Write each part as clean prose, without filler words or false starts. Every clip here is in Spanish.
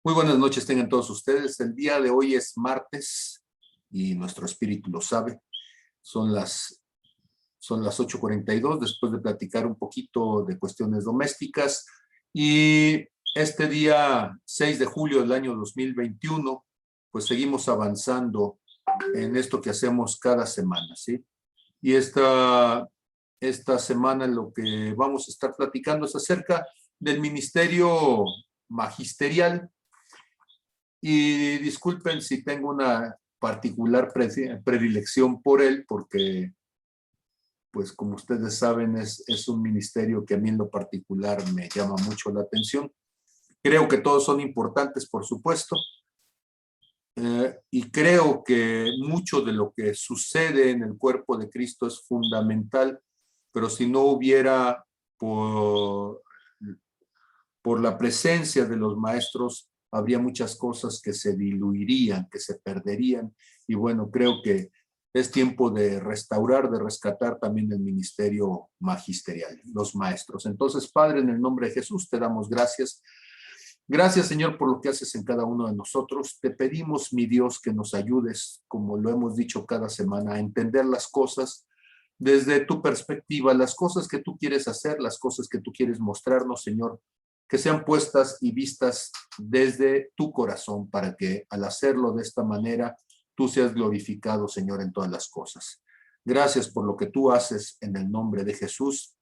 Muy buenas noches tengan todos ustedes. El día de hoy es martes y nuestro espíritu lo sabe. Son las 8:42 después de platicar un poquito de cuestiones domésticas. Y este día 6 de julio del año 2021, pues seguimos avanzando en esto que hacemos cada semana, ¿sí? Y esta semana lo que vamos a estar platicando es acerca del ministerio magisterial. Y disculpen si tengo una particular predilección por él, porque, pues como ustedes saben, es un ministerio que a mí en lo particular me llama mucho la atención. Creo que todos son importantes, por supuesto, y creo que mucho de lo que sucede en el cuerpo de Cristo es fundamental, pero si no hubiera por la presencia de los maestros, habría muchas cosas que se diluirían, que se perderían. Y bueno, creo que es tiempo de restaurar, de rescatar también el ministerio magisterial, los maestros. Entonces, Padre, en el nombre de Jesús, te damos gracias. Gracias, Señor, por lo que haces en cada uno de nosotros. Te pedimos, mi Dios, que nos ayudes, como lo hemos dicho cada semana, a entender las cosas desde tu perspectiva, las cosas que tú quieres hacer, las cosas que tú quieres mostrarnos, Señor, que sean puestas y vistas desde tu corazón, para que al hacerlo de esta manera, tú seas glorificado, Señor, en todas las cosas. Gracias por lo que tú haces en el nombre de Jesús.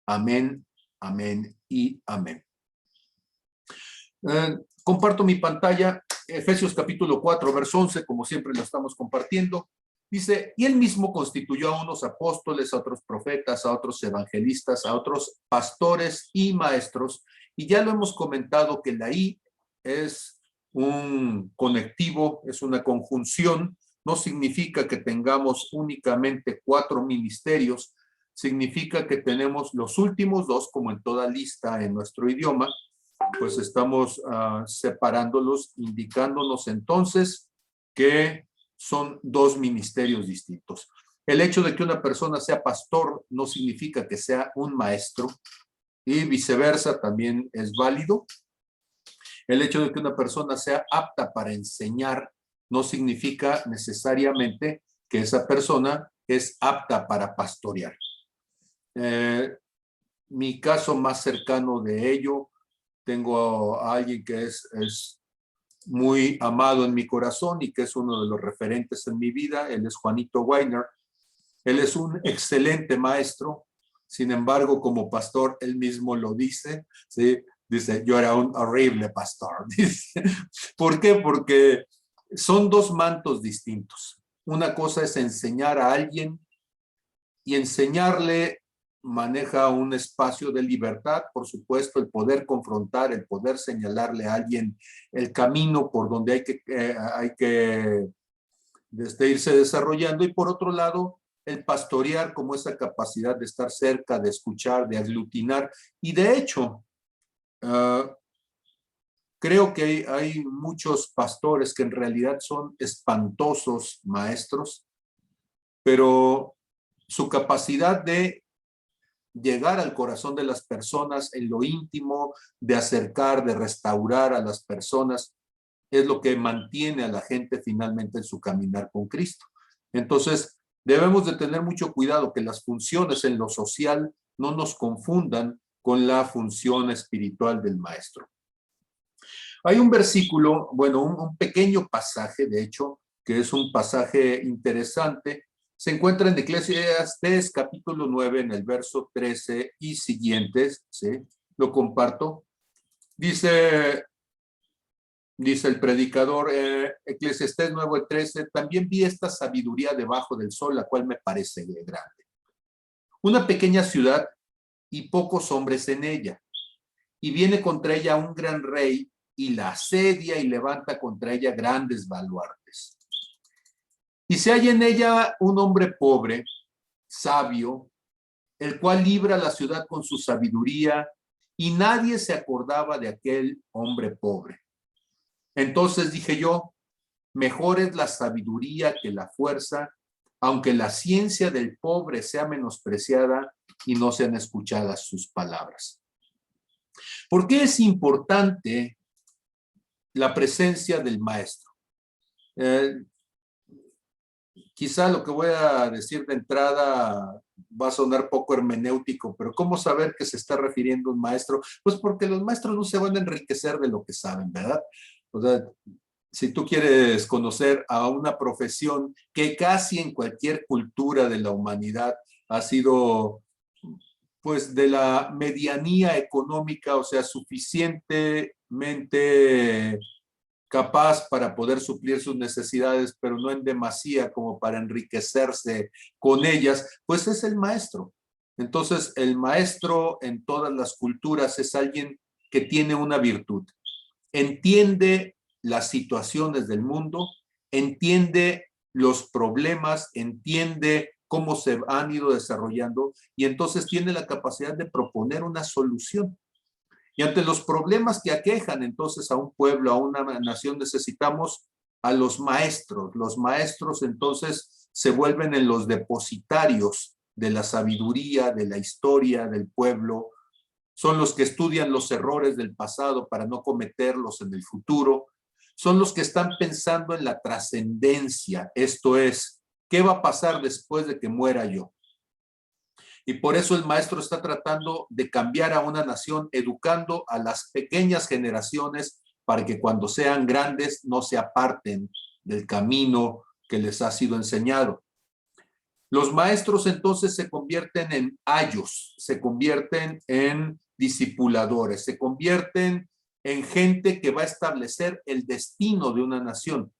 Amén, amén y amén. Comparto mi pantalla, Efesios capítulo 4, verso 11, como siempre lo estamos compartiendo. Dice, y él mismo constituyó a unos apóstoles, a otros profetas, a otros evangelistas, a otros pastores y maestros. Y ya lo hemos comentado que la I es un conectivo, es una conjunción. No significa que tengamos únicamente 4 ministerios, significa que tenemos los últimos 2, como en toda lista en nuestro idioma, pues estamos separándolos, indicándonos entonces que son 2 ministerios distintos. El hecho de que una persona sea pastor no significa que sea un maestro, y viceversa también es válido. El hecho de que una persona sea apta para enseñar no significa necesariamente que esa persona es apta para pastorear. Mi caso más cercano de ello, tengo a alguien que es muy amado en mi corazón y que es uno de los referentes en mi vida. Él es Juanito Weiner. Él es un excelente maestro. Sin embargo, como pastor, él mismo lo dice, ¿sí? Dice, yo era un horrible pastor. Dice. ¿Por qué? Porque son 2 mantos distintos. Una cosa es enseñar a alguien, y enseñarle maneja un espacio de libertad, por supuesto, el poder confrontar, el poder señalarle a alguien el camino por donde hay que irse desarrollando. Y por otro lado, el pastorear como esa capacidad de estar cerca, de escuchar, de aglutinar. Y de hecho, creo que hay muchos pastores que en realidad son espantosos maestros, pero su capacidad de llegar al corazón de las personas en lo íntimo, de acercar, de restaurar a las personas, es lo que mantiene a la gente finalmente en su caminar con Cristo. Entonces, debemos de tener mucho cuidado que las funciones en lo social no nos confundan con la función espiritual del maestro. Hay un versículo, bueno, un pequeño pasaje, de hecho, que es un pasaje interesante. Se encuentra en Eclesiastés capítulo 9, en el verso 13 y siguientes, ¿sí? Lo comparto. Dice el predicador, Eclesiastés 9:13, también vi esta sabiduría debajo del sol, la cual me parece grande. Una pequeña ciudad y pocos hombres en ella, y viene contra ella un gran rey, y la asedia y levanta contra ella grandes baluartes. Y se halla en ella un hombre pobre, sabio, el cual libra la ciudad con su sabiduría, y nadie se acordaba de aquel hombre pobre. Entonces dije yo, mejor es la sabiduría que la fuerza, aunque la ciencia del pobre sea menospreciada y no sean escuchadas sus palabras. ¿Por qué es importante la presencia del maestro. Quizá lo que voy a decir de entrada va a sonar poco hermenéutico, pero ¿cómo saber que se está refiriendo a un maestro? Pues porque los maestros no se van a enriquecer de lo que saben, ¿verdad? O sea, si tú quieres conocer a una profesión que casi en cualquier cultura de la humanidad ha sido, pues, de la medianía económica, o sea, suficientemente capaz para poder suplir sus necesidades, pero no en demasía como para enriquecerse con ellas, pues es el maestro. Entonces, el maestro en todas las culturas es alguien que tiene una virtud. Entiende las situaciones del mundo, entiende los problemas, entiende cómo se han ido desarrollando y entonces tiene la capacidad de proponer una solución. Y ante los problemas que aquejan entonces a un pueblo, a una nación, necesitamos a los maestros. Los maestros entonces se vuelven en los depositarios de la sabiduría, de la historia del pueblo. Son los que estudian los errores del pasado para no cometerlos en el futuro. Son los que están pensando en la trascendencia, esto es, ¿qué va a pasar después de que muera yo? Y por eso el maestro está tratando de cambiar a una nación, educando a las pequeñas generaciones para que cuando sean grandes no se aparten del camino que les ha sido enseñado. Los maestros entonces se convierten en ayos, se convierten en discipuladores, se convierten en gente que va a establecer el destino de una nación.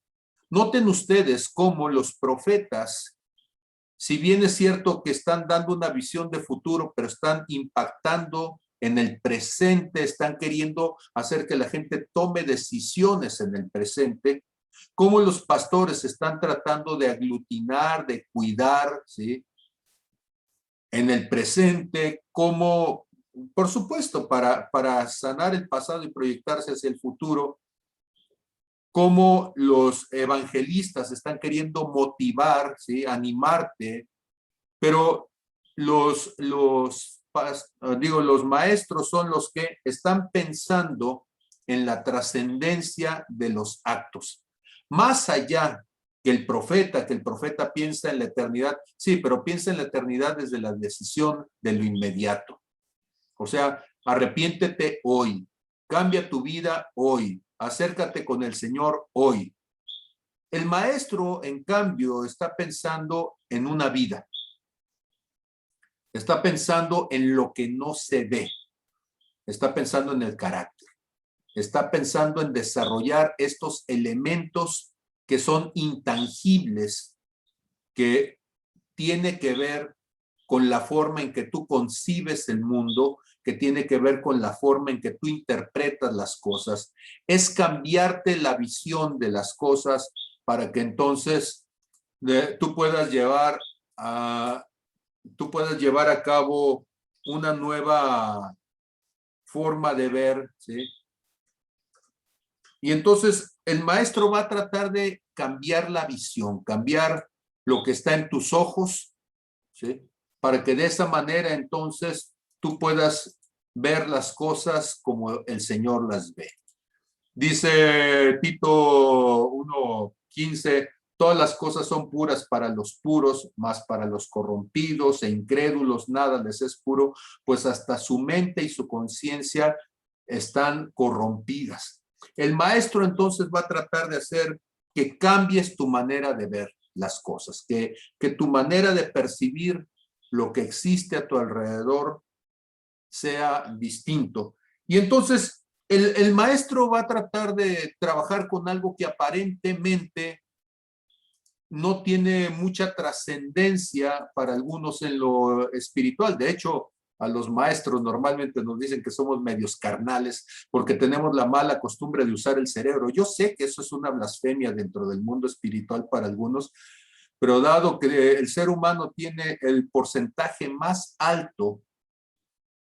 Noten ustedes cómo los profetas, si bien es cierto que están dando una visión de futuro, pero están impactando en el presente, están queriendo hacer que la gente tome decisiones en el presente, cómo los pastores están tratando de aglutinar, de cuidar, ¿sí? En el presente, cómo, por supuesto, para sanar el pasado y proyectarse hacia el futuro, cómo los evangelistas están queriendo motivar, ¿sí? Animarte, pero los maestros son los que están pensando en la trascendencia de los actos. Más allá que el profeta piensa en la eternidad, sí, pero piensa en la eternidad desde la decisión de lo inmediato. O sea, arrepiéntete hoy, cambia tu vida hoy, acércate con el Señor hoy. El maestro, en cambio, está pensando en una vida. Está pensando en lo que no se ve. Está pensando en el carácter. Está pensando en desarrollar estos elementos que son intangibles, que tiene que ver con la forma en que tú concibes el mundo, que tiene que ver con la forma en que tú interpretas las cosas. Es cambiarte la visión de las cosas para que entonces tú puedas llevar a cabo una nueva forma de ver, ¿sí? Y entonces el maestro va a tratar de cambiar la visión, cambiar lo que está en tus ojos, ¿sí? Para que de esa manera entonces tú puedas ver las cosas como el Señor las ve. Dice Tito 1:15, todas las cosas son puras para los puros, mas para los corrompidos e incrédulos nada les es puro, pues hasta su mente y su conciencia están corrompidas. El maestro entonces va a tratar de hacer que cambies tu manera de ver las cosas, que tu manera de percibir lo que existe a tu alrededor sea distinto. Y entonces el maestro va a tratar de trabajar con algo que aparentemente no tiene mucha trascendencia para algunos en lo espiritual. De hecho, a los maestros normalmente nos dicen que somos medios carnales porque tenemos la mala costumbre de usar el cerebro. Yo sé que eso es una blasfemia dentro del mundo espiritual para algunos, pero dado que el ser humano tiene el porcentaje más alto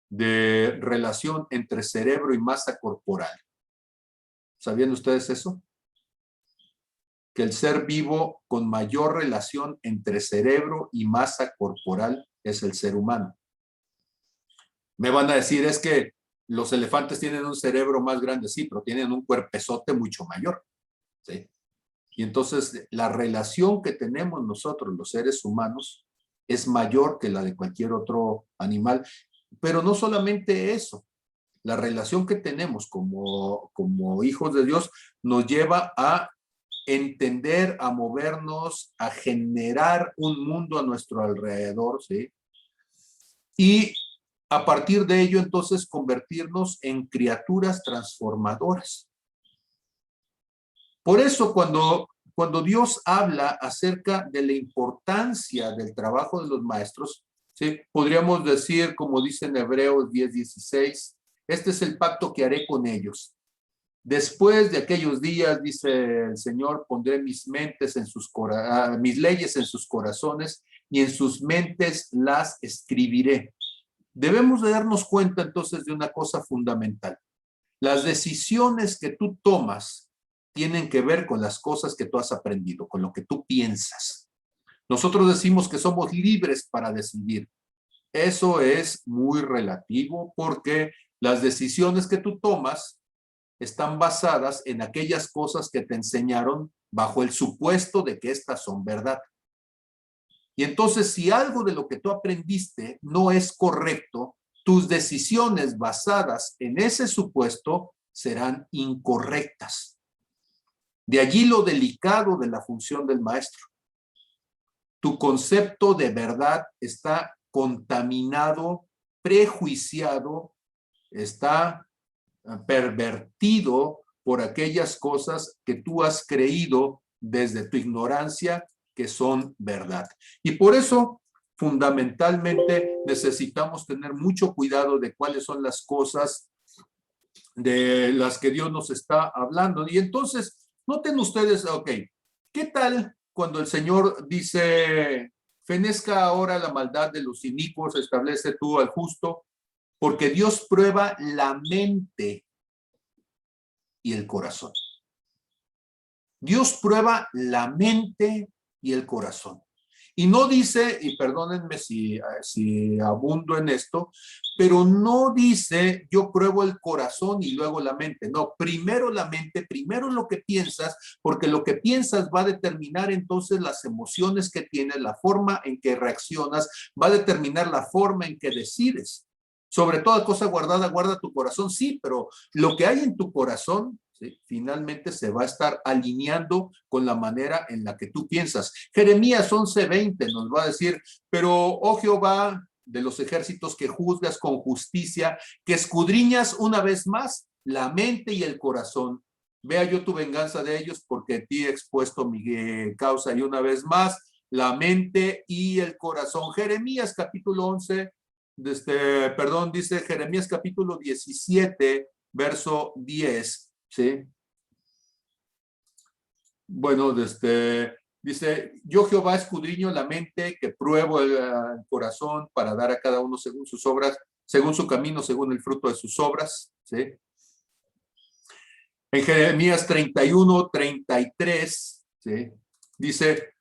de relación entre cerebro y masa corporal. ¿Sabían ustedes eso? Que el ser vivo con mayor relación entre cerebro y masa corporal es el ser humano. Me van a decir, es que Los elefantes tienen un cerebro más grande, sí, pero tienen un cuerpezote mucho mayor, ¿sí? Y entonces la relación que tenemos nosotros, los seres humanos, es mayor que la de cualquier otro animal. Pero no solamente eso, la relación que tenemos como hijos de Dios nos lleva a entender, a movernos, a generar un mundo a nuestro alrededor, ¿sí? Y a partir de ello, entonces, convertirnos en criaturas transformadoras. Por eso, cuando Dios habla acerca de la importancia del trabajo de los maestros, ¿sí? Podríamos decir, como dice en Hebreos 10:16, este es el pacto que haré con ellos. Después de aquellos días, dice el Señor, pondré mis leyes en sus corazones y en sus mentes las escribiré. Debemos de darnos cuenta entonces de una cosa fundamental. Las decisiones que tú tomas tienen que ver con las cosas que tú has aprendido, con lo que tú piensas. Nosotros decimos que somos libres para decidir. Eso es muy relativo porque las decisiones que tú tomas están basadas en aquellas cosas que te enseñaron bajo el supuesto de que estas son verdad. Y entonces, si algo de lo que tú aprendiste no es correcto, tus decisiones basadas en ese supuesto serán incorrectas. De allí lo delicado de la función del maestro. Tu concepto de verdad está contaminado, prejuiciado, está pervertido por aquellas cosas que tú has creído desde tu ignorancia que son verdad. Y por eso, fundamentalmente, necesitamos tener mucho cuidado de cuáles son las cosas de las que Dios nos está hablando. Y entonces, noten ustedes, ok, ¿qué tal cuando el Señor dice, fenezca ahora la maldad de los inicuos, establece tú al justo? Porque Dios prueba la mente y el corazón. Dios prueba la mente y el corazón. Y no dice, y perdónenme si abundo en esto, pero no dice yo pruebo el corazón y luego la mente. No, primero la mente, primero lo que piensas, porque lo que piensas va a determinar entonces las emociones que tienes, la forma en que reaccionas, va a determinar la forma en que decides. Sobre toda cosa guardada, guarda tu corazón, sí, pero lo que hay en tu corazón, ¿sí? Finalmente se va a estar alineando con la manera en la que tú piensas. Jeremías 11:20 nos va a decir, pero, oh Jehová, de los ejércitos que juzgas con justicia, que escudriñas una vez más la mente y el corazón. Vea yo tu venganza de ellos, porque a ti he expuesto mi causa, y una vez más, la mente y el corazón. Jeremías capítulo 11, dice Jeremías capítulo 17, verso 10, ¿sí? Bueno, dice, yo Jehová escudriño la mente, que pruebo el corazón para dar a cada uno según sus obras, según su camino, según el fruto de sus obras, ¿sí? En Jeremías 31:33, ¿sí? Dice,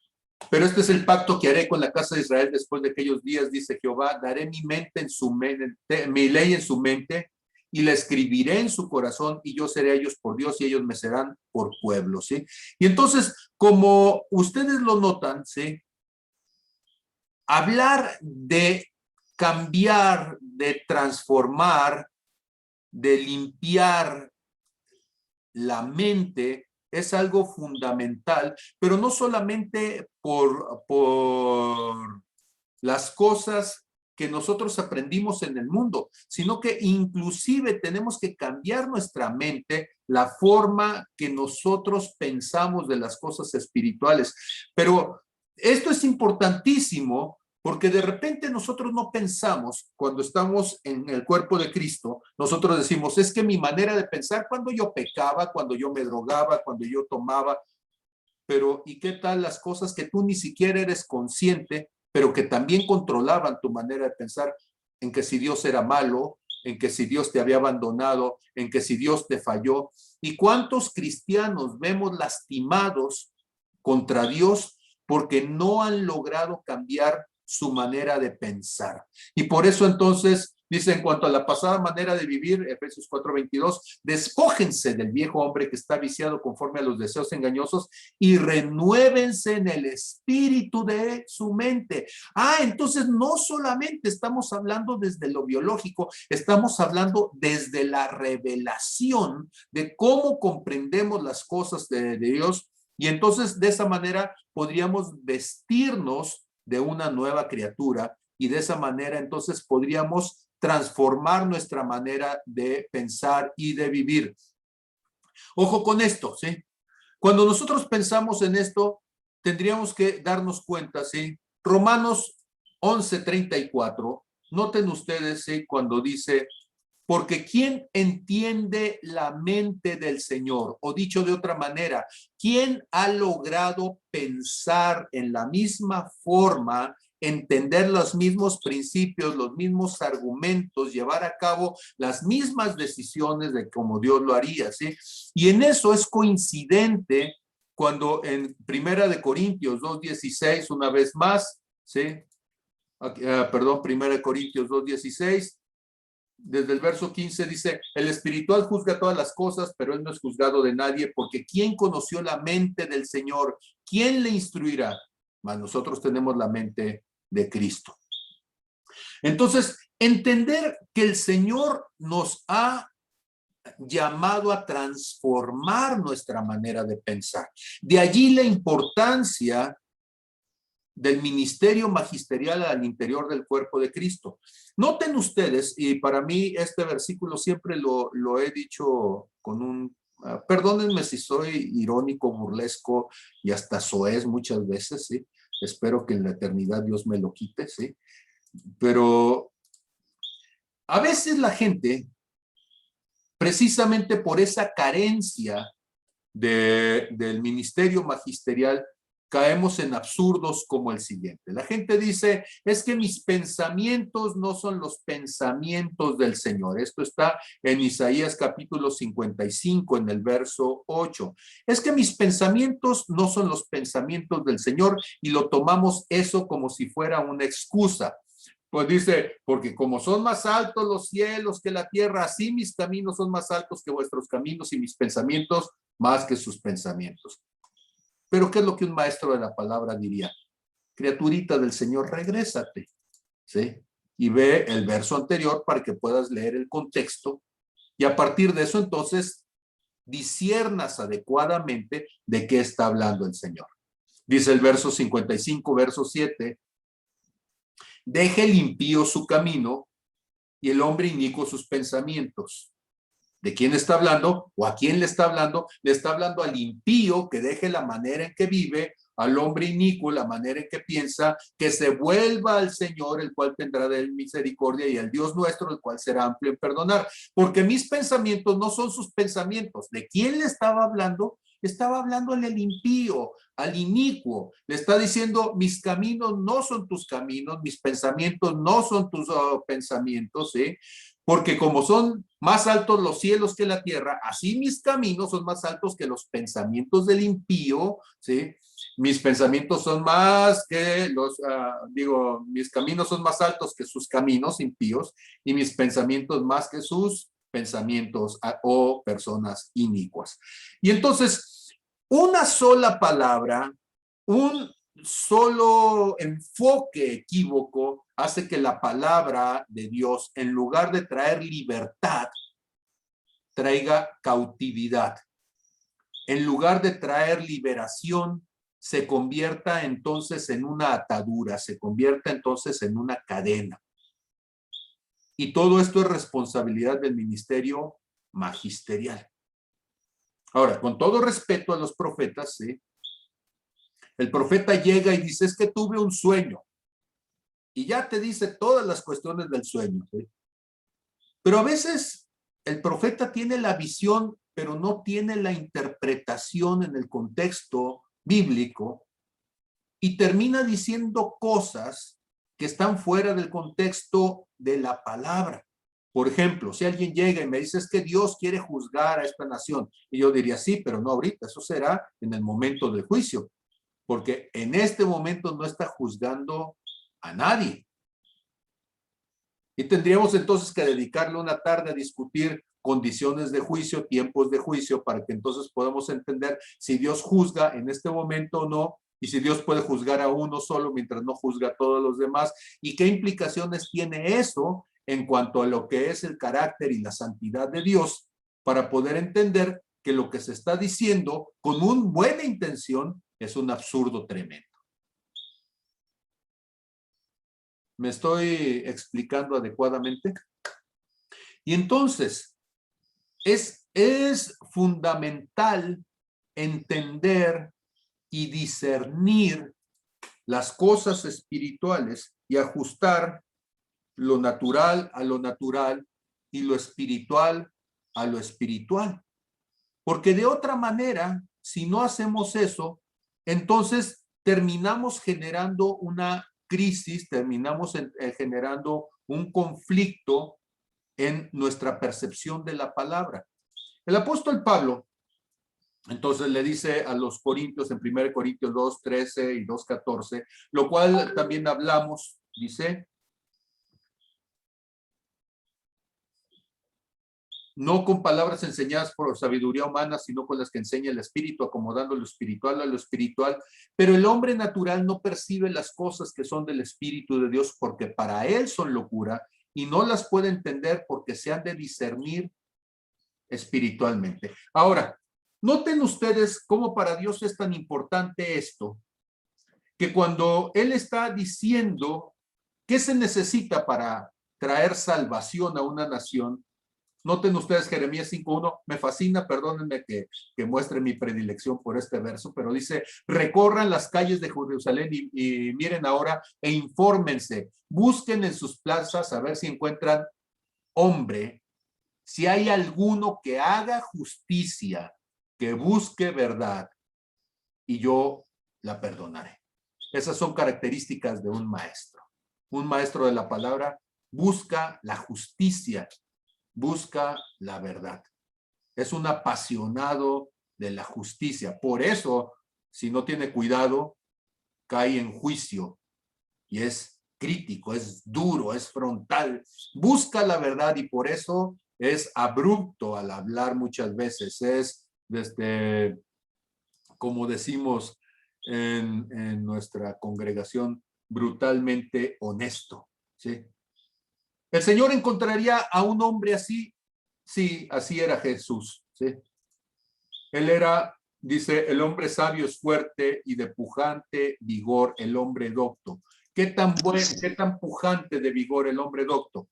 pero este es el pacto que haré con la casa de Israel después de aquellos días, dice Jehová, daré mi mente en su mente, mi ley en su mente, y la escribiré en su corazón, y yo seré a ellos por Dios, y ellos me serán por pueblo, ¿sí? Y entonces, como ustedes lo notan, ¿sí? Hablar de cambiar, de transformar, de limpiar la mente es algo fundamental, pero no solamente por las cosas que nosotros aprendimos en el mundo, sino que inclusive tenemos que cambiar nuestra mente, la forma que nosotros pensamos de las cosas espirituales. Pero esto es importantísimo porque de repente nosotros no pensamos, cuando estamos en el cuerpo de Cristo, nosotros decimos, es que mi manera de pensar cuando yo pecaba, cuando yo me drogaba, cuando yo tomaba, pero ¿y qué tal las cosas que tú ni siquiera eres consciente, pero que también controlaban tu manera de pensar, en que si Dios era malo, en que si Dios te había abandonado, en que si Dios te falló? ¿Y cuántos cristianos vemos lastimados contra Dios porque no han logrado cambiar su manera de pensar? Y por eso entonces Dice, en cuanto a la pasada manera de vivir, Efesios 4:22, despójense del viejo hombre que está viciado conforme a los deseos engañosos y renuévense en el espíritu de su mente. Entonces no solamente estamos hablando desde lo biológico, estamos hablando desde la revelación de cómo comprendemos las cosas de Dios, y entonces de esa manera podríamos vestirnos de una nueva criatura, y de esa manera entonces podríamos transformar nuestra manera de pensar y de vivir. Ojo con esto, ¿sí? Cuando nosotros pensamos en esto, tendríamos que darnos cuenta, ¿sí? Romanos 11:34, noten ustedes, ¿sí? Cuando dice, porque ¿quién entiende la mente del Señor? O dicho de otra manera, ¿quién ha logrado pensar en la misma forma, entender los mismos principios, los mismos argumentos, llevar a cabo las mismas decisiones de como Dios lo haría, ¿sí? Y en eso es coincidente cuando en Primera de Corintios 2:16, una vez más, ¿sí? Primera de Corintios 2:16, desde el verso 15 dice, el espiritual juzga todas las cosas, pero él no es juzgado de nadie, porque ¿quién conoció la mente del Señor? ¿Quién le instruirá? Mas nosotros tenemos la mente de Cristo. Entonces, entender que el Señor nos ha llamado a transformar nuestra manera de pensar. De allí la importancia del ministerio magisterial al interior del cuerpo de Cristo. Noten ustedes, y para mí este versículo siempre lo he dicho con un, perdónenme si soy irónico, burlesco y hasta soez muchas veces, ¿sí? Espero que en la eternidad Dios me lo quite, ¿sí? Pero a veces la gente, precisamente por esa carencia del ministerio magisterial, caemos en absurdos como el siguiente. La gente dice, es que mis pensamientos no son los pensamientos del Señor. Esto está en Isaías capítulo 55, en el verso 8. Es que mis pensamientos no son los pensamientos del Señor, y lo tomamos eso como si fuera una excusa. Pues dice, porque como son más altos los cielos que la tierra, así mis caminos son más altos que vuestros caminos y mis pensamientos más que sus pensamientos. Pero ¿qué es lo que un maestro de la palabra diría? Criaturita del Señor, regrésate, ¿sí? Y ve el verso anterior para que puedas leer el contexto, y a partir de eso entonces disiernas adecuadamente de qué está hablando el Señor. Dice el verso 55, verso 7, deje el impío su camino y el hombre inicuo sus pensamientos. ¿De quién está hablando? ¿O a quién le está hablando? Le está hablando al impío, que deje la manera en que vive, al hombre inicuo la manera en que piensa, que se vuelva al Señor, el cual tendrá de él misericordia, y al Dios nuestro, el cual será amplio en perdonar. Porque mis pensamientos no son sus pensamientos. ¿De quién le estaba hablando? Estaba hablando al impío, al inicuo. Le está diciendo, mis caminos no son tus caminos, mis pensamientos no son tus pensamientos, ¿sí? Porque como son más altos los cielos que la tierra, así mis caminos son más altos que los pensamientos del impío, ¿sí? Mis pensamientos son más que mis caminos son más altos que sus caminos impíos, y mis pensamientos más que sus pensamientos o personas inicuas. Y entonces, una sola palabra, un solo enfoque equívoco hace que la palabra de Dios, en lugar de traer libertad, traiga cautividad. En lugar de traer liberación, se convierta entonces en una atadura, se convierta entonces en una cadena. Y todo esto es responsabilidad del ministerio magisterial. Ahora, con todo respeto a los profetas, ¿sí? El profeta llega y dice, es que tuve un sueño. Y ya te dice todas las cuestiones del sueño, ¿sí? Pero a veces el profeta tiene la visión, pero no tiene la interpretación en el contexto bíblico, y termina diciendo cosas que están fuera del contexto de la palabra. Por ejemplo, si alguien llega y me dice, es que Dios quiere juzgar a esta nación, y yo diría, sí, pero no ahorita, eso será en el momento del juicio, porque en este momento no está juzgando a nadie. Y tendríamos entonces que dedicarle una tarde a discutir condiciones de juicio, tiempos de juicio, para que entonces podamos entender si Dios juzga en este momento o no, y si Dios puede juzgar a uno solo mientras no juzga a todos los demás, y qué implicaciones tiene eso en cuanto a lo que es el carácter y la santidad de Dios, para poder entender que lo que se está diciendo con una buena intención es un absurdo tremendo. ¿Me estoy explicando adecuadamente? Y entonces, es fundamental entender y discernir las cosas espirituales y ajustar lo natural a lo natural y lo espiritual a lo espiritual. Porque de otra manera, si no hacemos eso, entonces terminamos generando una crisis, terminamos generando un conflicto en nuestra percepción de la palabra. El apóstol Pablo, entonces le dice a los corintios en 1 Corintios 2:13 y 2:14, lo cual también hablamos, dice, no con palabras enseñadas por sabiduría humana, sino con las que enseña el Espíritu, acomodando lo espiritual a lo espiritual. Pero el hombre natural no percibe las cosas que son del Espíritu de Dios, porque para él son locura, y no las puede entender porque se han de discernir espiritualmente. Ahora, noten ustedes cómo para Dios es tan importante esto, que cuando Él está diciendo qué se necesita para traer salvación a una nación, noten ustedes Jeremías 5:1, me fascina, perdónenme que muestre mi predilección por este verso, pero dice, recorran las calles de Jerusalén y miren ahora e infórmense, busquen en sus plazas a ver si encuentran hombre, si hay alguno que haga justicia, que busque verdad, y yo la perdonaré. Esas son características de un maestro. Un maestro de la palabra busca la justicia, busca la verdad. Es un apasionado de la justicia. Por eso, si no tiene cuidado, cae en juicio y es crítico, es duro, es frontal. Busca la verdad y por eso es abrupto al hablar muchas veces. Es, como decimos en nuestra congregación, brutalmente honesto. ¿Sí? ¿El Señor encontraría a un hombre así? Sí, así era Jesús. ¿Sí? Él era, dice, el hombre sabio es fuerte y de pujante vigor el hombre docto. ¿Qué tan pujante de vigor el hombre docto?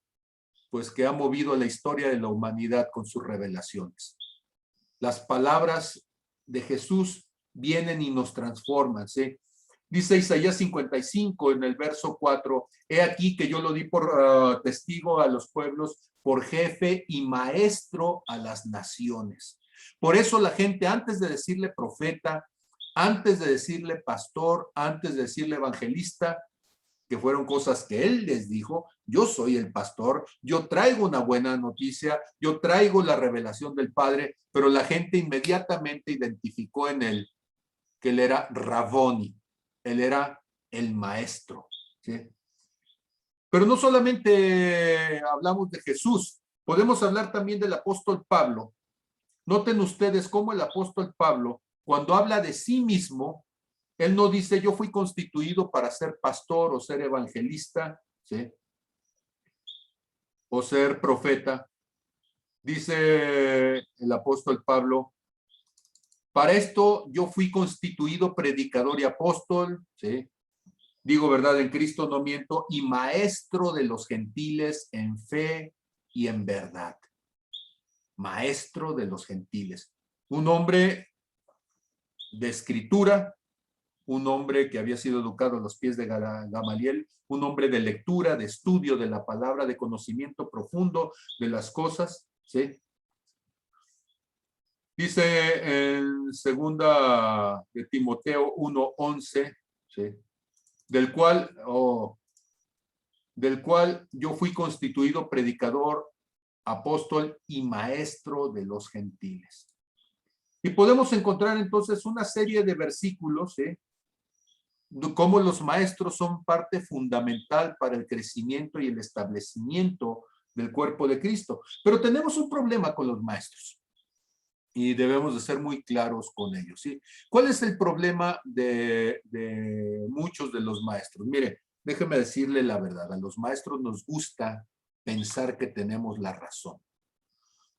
Pues que ha movido la historia de la humanidad con sus revelaciones. Las palabras de Jesús vienen y nos transforman. ¿Sí? Dice Isaías 55 en el verso 4, he aquí que yo lo di por testigo a los pueblos, por jefe y maestro a las naciones. Por eso la gente, antes de decirle profeta, antes de decirle pastor, antes de decirle evangelista, que fueron cosas que él les dijo, yo soy el pastor, yo traigo una buena noticia, yo traigo la revelación del Padre, pero la gente inmediatamente identificó en él que él era Raboni, él era el maestro. ¿Sí? Pero no solamente hablamos de Jesús, podemos hablar también del apóstol Pablo. Noten ustedes cómo el apóstol Pablo, cuando habla de sí mismo, él no dice, yo fui constituido para ser pastor o ser evangelista, ¿sí? O ser profeta. Dice el apóstol Pablo, para esto yo fui constituido predicador y apóstol, ¿sí? Digo verdad en Cristo, no miento, y maestro de los gentiles en fe y en verdad. Maestro de los gentiles. Un hombre de escritura, un hombre que había sido educado a los pies de Gamaliel, un hombre de lectura, de estudio de la palabra, de conocimiento profundo de las cosas, ¿sí? Dice en segunda de Timoteo 1:11, ¿sí? Del cual yo fui constituido predicador, apóstol y maestro de los gentiles. Y podemos encontrar entonces una serie de versículos, ¿sí? cómo los maestros son parte fundamental para el crecimiento y el establecimiento del cuerpo de Cristo. Pero tenemos un problema con los maestros y debemos de ser muy claros con ellos, ¿sí? ¿Cuál es el problema de muchos de los maestros? Mire, déjeme decirle la verdad, a los maestros nos gusta pensar que tenemos la razón.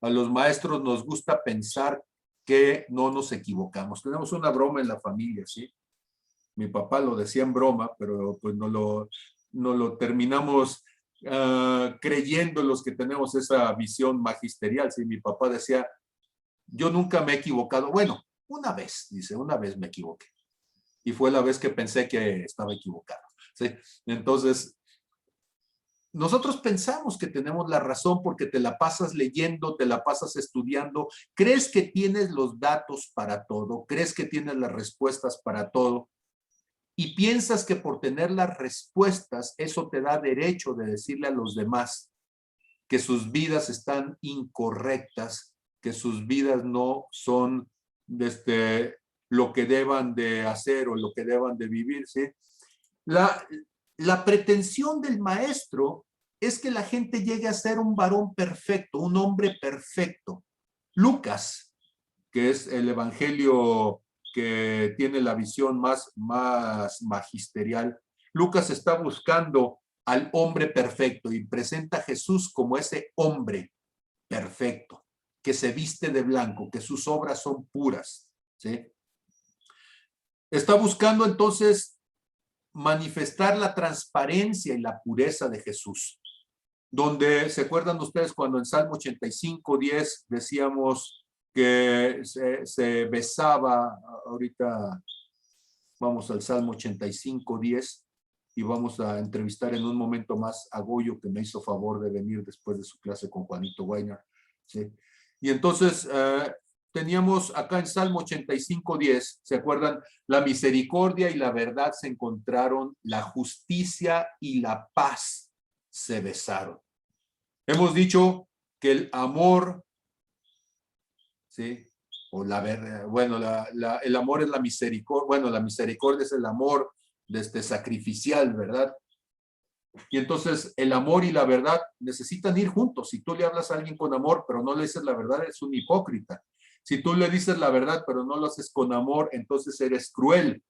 A los maestros nos gusta pensar que no nos equivocamos. Tenemos una broma en la familia, ¿sí? Mi papá lo decía en broma, pero pues no lo terminamos creyendo los que tenemos esa visión magisterial, ¿sí? Mi papá decía, yo nunca me he equivocado. Bueno, una vez, dice, una vez me equivoqué. Y fue la vez que pensé que estaba equivocado, ¿sí? Entonces, nosotros pensamos que tenemos la razón porque te la pasas leyendo, te la pasas estudiando, crees que tienes los datos para todo, crees que tienes las respuestas para todo y piensas que por tener las respuestas eso te da derecho de decirle a los demás que sus vidas están incorrectas, que sus vidas no son lo que deban de hacer o lo que deban de vivir, ¿sí? La pretensión del maestro es que la gente llegue a ser un varón perfecto, un hombre perfecto. Lucas, que es el evangelio que tiene la visión más magisterial, Lucas está buscando al hombre perfecto y presenta a Jesús como ese hombre perfecto, que se viste de blanco, que sus obras son puras, ¿sí? Está buscando entonces manifestar la transparencia y la pureza de Jesús. Donde, ¿se acuerdan ustedes cuando en Salmo 85:10 decíamos que se besaba? Ahorita vamos al Salmo 85:10 y vamos a entrevistar en un momento más a Goyo, que me hizo favor de venir después de su clase con Juanito Weiner, ¿sí? Y entonces teníamos acá en Salmo 85:10, ¿se acuerdan? La misericordia y la verdad se encontraron, la justicia y la paz se besaron. Hemos dicho que el amor, ¿sí? O la verdad, bueno, el amor es la misericordia, bueno, la misericordia es el amor sacrificial, ¿verdad? Y entonces el amor y la verdad necesitan ir juntos. Si tú le hablas a alguien con amor, pero no le dices la verdad, eres un hipócrita. Si tú le dices la verdad, pero no lo haces con amor, entonces eres cruel.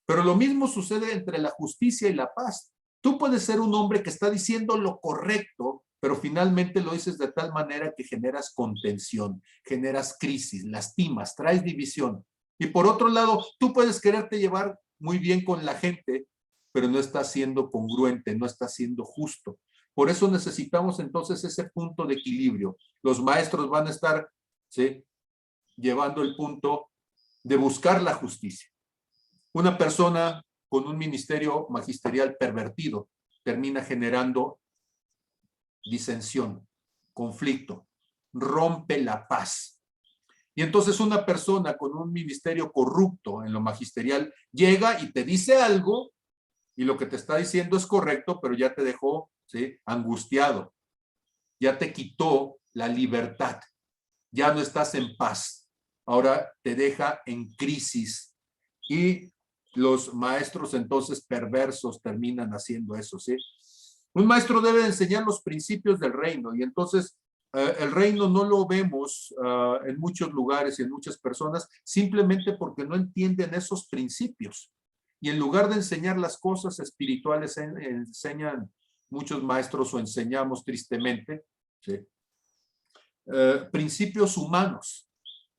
Pero lo mismo sucede entre la justicia y la paz. Tú puedes ser un hombre que está diciendo lo correcto, pero finalmente lo dices de tal manera que generas contención, generas crisis, lastimas, traes división. Y por otro lado, tú puedes quererte llevar muy bien con la gente, pero no estás siendo congruente, no estás siendo justo. Por eso necesitamos entonces ese punto de equilibrio. Los maestros van a estar, ¿sí?, llevando el punto de buscar la justicia. Una persona con un ministerio magisterial pervertido termina generando disensión, conflicto, rompe la paz. Y entonces una persona con un ministerio corrupto en lo magisterial llega y te dice algo y lo que te está diciendo es correcto, pero ya te dejó, ¿sí?, angustiado, ya te quitó la libertad, ya no estás en paz, ahora te deja en crisis y los maestros entonces perversos terminan haciendo eso, ¿sí? Un maestro debe enseñar los principios del reino y entonces el reino no lo vemos en muchos lugares y en muchas personas simplemente porque no entienden esos principios. Y en lugar de enseñar las cosas espirituales, enseñan muchos maestros o enseñamos tristemente, ¿sí?, principios humanos,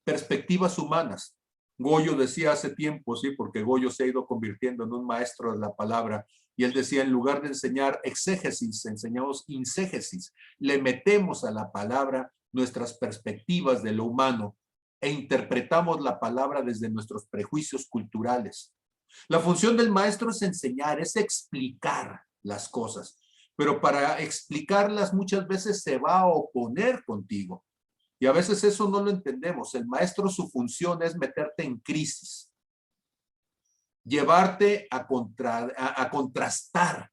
perspectivas humanas. Goyo decía hace tiempo, sí, porque Goyo se ha ido convirtiendo en un maestro de la palabra, y él decía, en lugar de enseñar exégesis, enseñamos inségesis. Le metemos a la palabra nuestras perspectivas de lo humano e interpretamos la palabra desde nuestros prejuicios culturales. La función del maestro es enseñar, es explicar las cosas, pero para explicarlas muchas veces se va a oponer contigo. Y a veces eso no lo entendemos. El maestro, su función es meterte en crisis, llevarte a contrastar,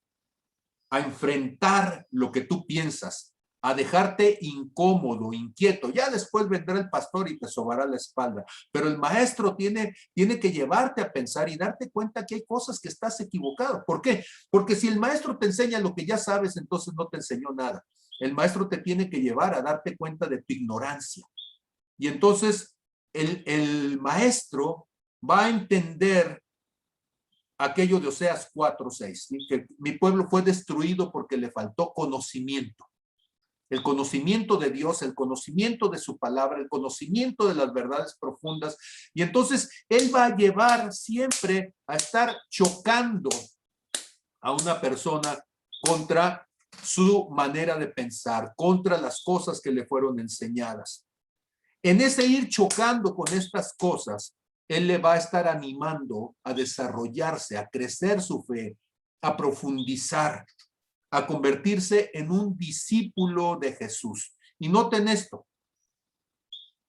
a enfrentar lo que tú piensas a dejarte incómodo, inquieto. Ya después vendrá el pastor y te sobará la espalda, pero el maestro tiene que llevarte a pensar y darte cuenta que hay cosas que estás equivocado. ¿Por qué? Porque si el maestro te enseña lo que ya sabes, entonces no te enseñó nada. El maestro te tiene que llevar a darte cuenta de tu ignorancia. Y entonces el maestro va a entender aquello de Oseas 4:6, ¿sí? Que mi pueblo fue destruido porque le faltó conocimiento. El conocimiento de Dios, el conocimiento de su palabra, el conocimiento de las verdades profundas. Y entonces Él va a llevar siempre a estar chocando a una persona contra su manera de pensar, contra las cosas que le fueron enseñadas. En ese ir chocando con estas cosas, Él le va a estar animando a desarrollarse, a crecer su fe, a profundizar, a convertirse en un discípulo de Jesús. Y noten esto.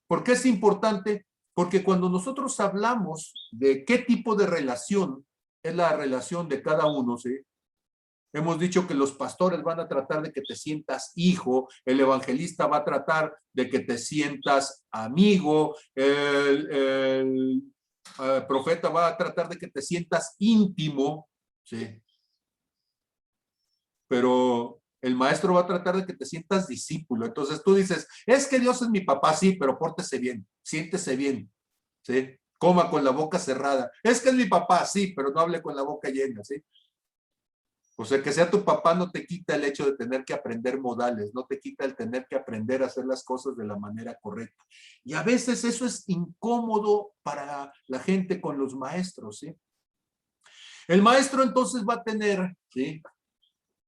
¿Por qué es importante? Porque cuando nosotros hablamos de qué tipo de relación es la relación de cada uno, ¿sí? Hemos dicho que los pastores van a tratar de que te sientas hijo, el evangelista va a tratar de que te sientas amigo, el profeta va a tratar de que te sientas íntimo, ¿sí? Pero el maestro va a tratar de que te sientas discípulo. Entonces tú dices, es que Dios es mi papá, sí, pero pórtese bien, siéntese bien, ¿sí? Coma con la boca cerrada. Es que es mi papá, sí, pero no hable con la boca llena, ¿sí? O sea, que sea tu papá no te quita el hecho de tener que aprender modales, no te quita el tener que aprender a hacer las cosas de la manera correcta. Y a veces eso es incómodo para la gente con los maestros, ¿sí? El maestro entonces va a tener, ¿sí?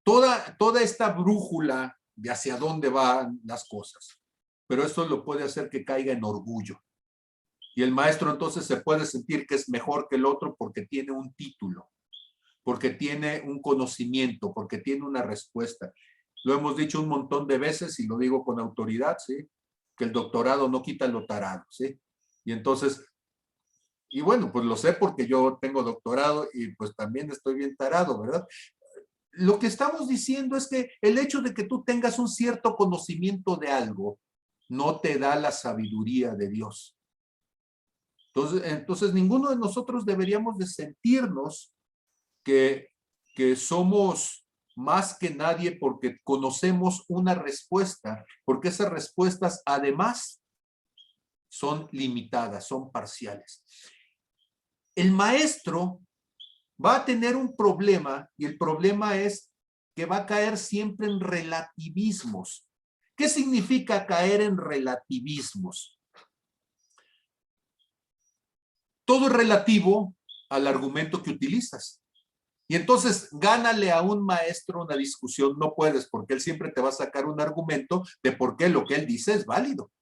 Toda esta brújula de hacia dónde van las cosas. Pero esto lo puede hacer que caiga en orgullo. Y el maestro entonces se puede sentir que es mejor que el otro porque tiene un título, porque tiene un conocimiento, porque tiene una respuesta. Lo hemos dicho un montón de veces y lo digo con autoridad, ¿sí? Que el doctorado no quita lo tarado, ¿sí? Y entonces, y bueno, pues lo sé porque yo tengo doctorado y pues también estoy bien tarado, ¿verdad? Lo que estamos diciendo es que el hecho de que tú tengas un cierto conocimiento de algo no te da la sabiduría de Dios. Entonces ninguno de nosotros deberíamos de sentirnos que somos más que nadie porque conocemos una respuesta, porque esas respuestas además son limitadas, son parciales. El maestro va a tener un problema y el problema es que va a caer siempre en relativismos. ¿Qué significa caer en relativismos? Todo es relativo al argumento que utilizas. Y entonces, gánale a un maestro una discusión, no puedes, porque él siempre te va a sacar un argumento de por qué lo que él dice es válido,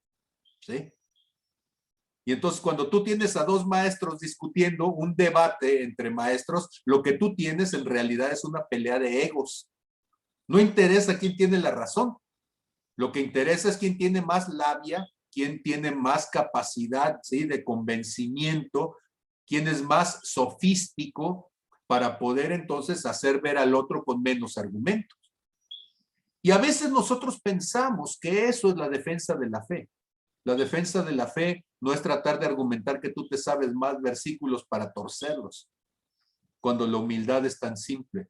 ¿sí? Y entonces, cuando tú tienes a dos maestros discutiendo un debate entre maestros, lo que tú tienes en realidad es una pelea de egos. No interesa quién tiene la razón. Lo que interesa es quién tiene más labia, quién tiene más capacidad, ¿sí? De convencimiento, quién es más sofístico para poder entonces hacer ver al otro con menos argumentos. Y a veces nosotros pensamos que eso es la defensa de la fe. La defensa de la fe no es tratar de argumentar que tú te sabes más versículos para torcerlos, cuando la humildad es tan simple.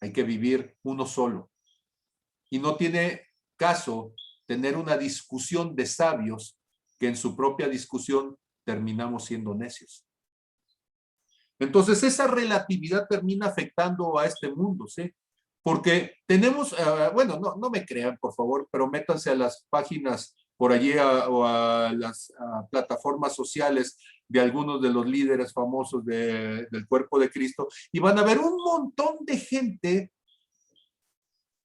Hay que vivir uno solo. Y no tiene caso tener una discusión de sabios que en su propia discusión terminamos siendo necios. Entonces esa relatividad termina afectando a este mundo, ¿sí? Porque tenemos, bueno, no me crean, por favor, pero métanse a las páginas por allí o a las plataformas sociales de algunos de los líderes famosos del cuerpo de Cristo y van a ver un montón de gente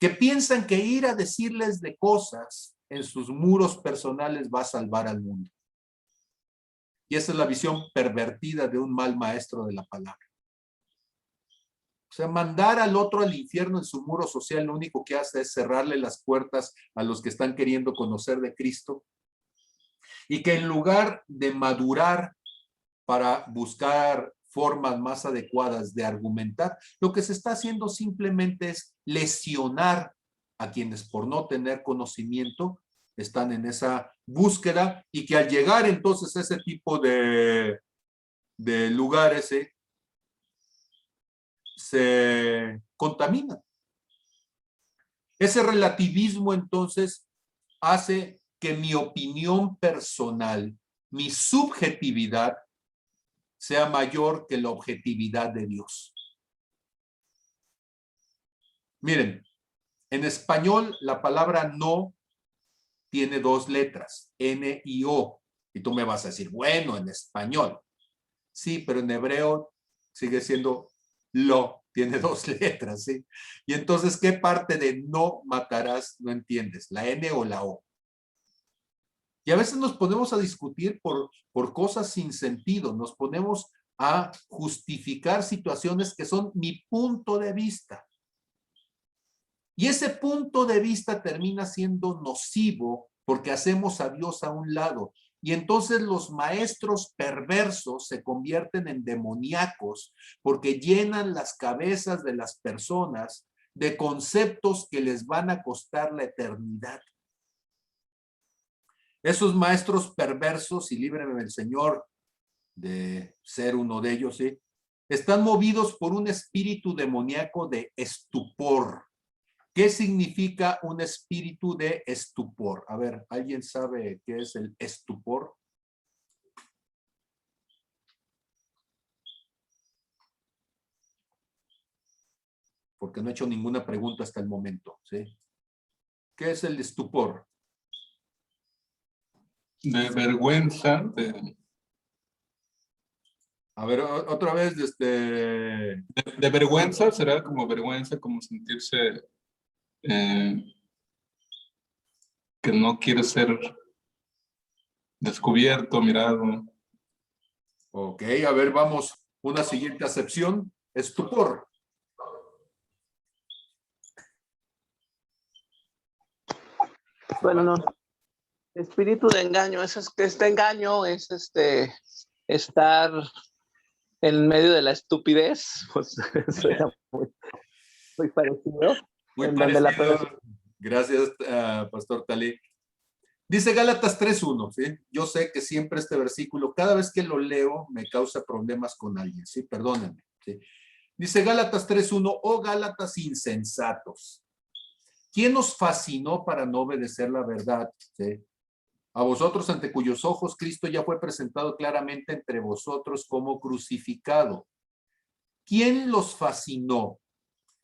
que piensan que ir a decirles de cosas en sus muros personales va a salvar al mundo. Y esa es la visión pervertida de un mal maestro de la palabra. O sea, mandar al otro al infierno en su muro social lo único que hace es cerrarle las puertas a los que están queriendo conocer de Cristo. Y que en lugar de madurar para buscar formas más adecuadas de argumentar, lo que se está haciendo simplemente es lesionar a quienes por no tener conocimiento están en esa búsqueda y que al llegar entonces a ese tipo de lugares se contaminan. Ese relativismo entonces hace que mi opinión personal, mi subjetividad, sea mayor que la objetividad de Dios. Miren, en español la palabra no tiene dos letras, N y O. Y tú me vas a decir, bueno, en español. Sí, pero en hebreo sigue siendo lo, tiene dos letras, ¿sí? Y entonces, ¿qué parte de no matarás no entiendes? ¿La N o la O? Y a veces nos ponemos a discutir por cosas sin sentido, nos ponemos a justificar situaciones que son mi punto de vista. Y ese punto de vista termina siendo nocivo porque hacemos a Dios a un lado. Y entonces los maestros perversos se convierten en demoníacos porque llenan las cabezas de las personas de conceptos que les van a costar la eternidad. Esos maestros perversos, y líbreme el Señor de ser uno de ellos, ¿sí?, están movidos por un espíritu demoníaco de estupor. ¿Qué significa un espíritu de estupor? A ver, ¿alguien sabe qué es el estupor? Porque no he hecho ninguna pregunta hasta el momento, ¿sí? ¿Qué es el estupor? De vergüenza. A ver, otra vez, De vergüenza, será como vergüenza, como sentirse que no quiere ser descubierto, mirado. Ok, a ver, vamos. Una siguiente acepción. Estupor. Bueno, no. Espíritu de engaño, este engaño es estar en medio de la estupidez, pues suena muy parecido. Muy en parecido. Donde la... Gracias, Pastor Talí. Dice Gálatas 3:1, ¿sí? Yo sé que siempre este versículo, cada vez que lo leo, me causa problemas con alguien, ¿sí? Perdónenme, ¿sí? Dice Gálatas 3:1, oh Gálatas insensatos, ¿quién os fascinó para no obedecer la verdad? ¿Sí? A vosotros ante cuyos ojos Cristo ya fue presentado claramente entre vosotros como crucificado. ¿Quién los fascinó?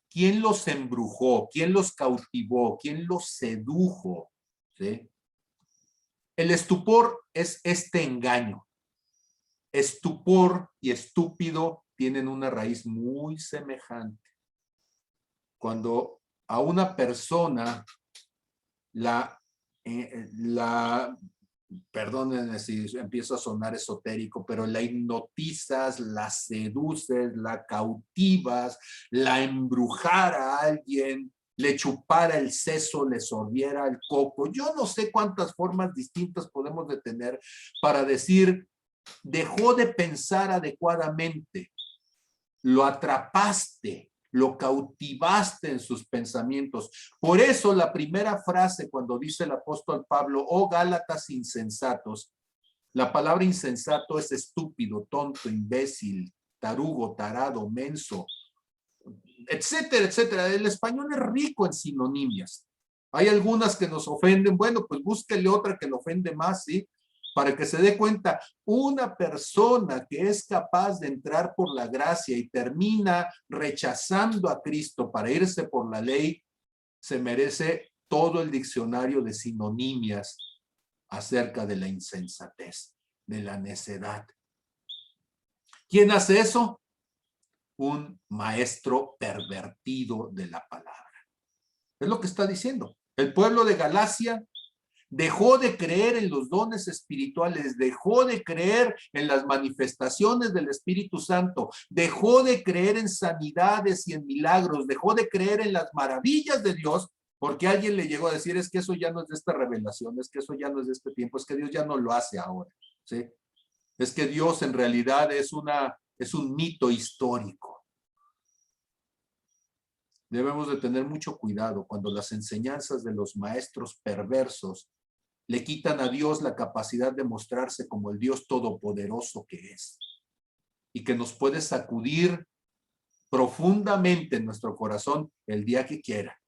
¿Quién los embrujó? ¿Quién los cautivó? ¿Quién los sedujo? ¿Sí? El estupor es este engaño. Estupor y estúpido tienen una raíz muy semejante. Cuando a una persona perdónenme si empiezo a sonar esotérico, pero la hipnotizas, la seduces, la cautivas, la embrujara a alguien, le chupara el seso, le sorbiera el coco. Yo no sé cuántas formas distintas podemos de tener para decir, dejó de pensar adecuadamente, lo atrapaste, lo cautivaste en sus pensamientos. Por eso la primera frase cuando dice el apóstol Pablo, oh Gálatas insensatos, la palabra insensato es estúpido, tonto, imbécil, tarugo, tarado, menso, etcétera, etcétera. El español es rico en sinonimias. Hay algunas que nos ofenden, bueno, pues búsquele otra que le ofende más, ¿sí? Para que se dé cuenta, una persona que es capaz de entrar por la gracia y termina rechazando a Cristo para irse por la ley, se merece todo el diccionario de sinonimias acerca de la insensatez, de la necedad. ¿Quién hace eso? Un maestro pervertido de la palabra. Es lo que está diciendo. El pueblo de Galacia dejó de creer en los dones espirituales, dejó de creer en las manifestaciones del Espíritu Santo, dejó de creer en sanidades y en milagros, dejó de creer en las maravillas de Dios, porque alguien le llegó a decir, es que eso ya no es de esta revelación, es que eso ya no es de este tiempo, es que Dios ya no lo hace ahora, ¿sí? Es que Dios en realidad es un mito histórico. Debemos de tener mucho cuidado cuando las enseñanzas de los maestros perversos le quitan a Dios la capacidad de mostrarse como el Dios todopoderoso que es y que nos puede sacudir profundamente en nuestro corazón el día que quiera.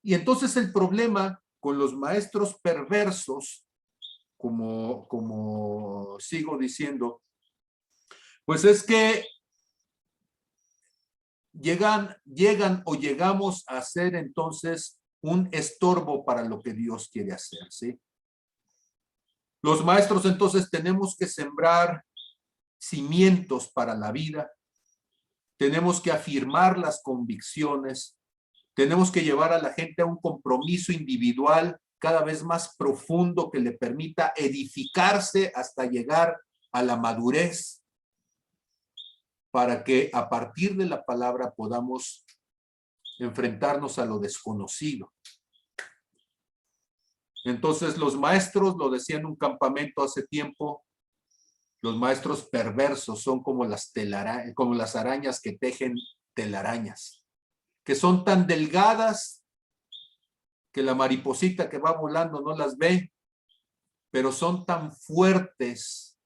Y entonces el problema con los maestros perversos, como sigo diciendo, pues es que llegan o llegamos a ser entonces un estorbo para lo que Dios quiere hacer, ¿sí? Los maestros entonces tenemos que sembrar cimientos para la vida, tenemos que afirmar las convicciones, tenemos que llevar a la gente a un compromiso individual cada vez más profundo que le permita edificarse hasta llegar a la madurez, para que a partir de la palabra podamos enfrentarnos a lo desconocido. Entonces los maestros, lo decía en un campamento hace tiempo, los maestros perversos son como las arañas que tejen telarañas, que son tan delgadas que la mariposita que va volando no las ve, pero son tan fuertes,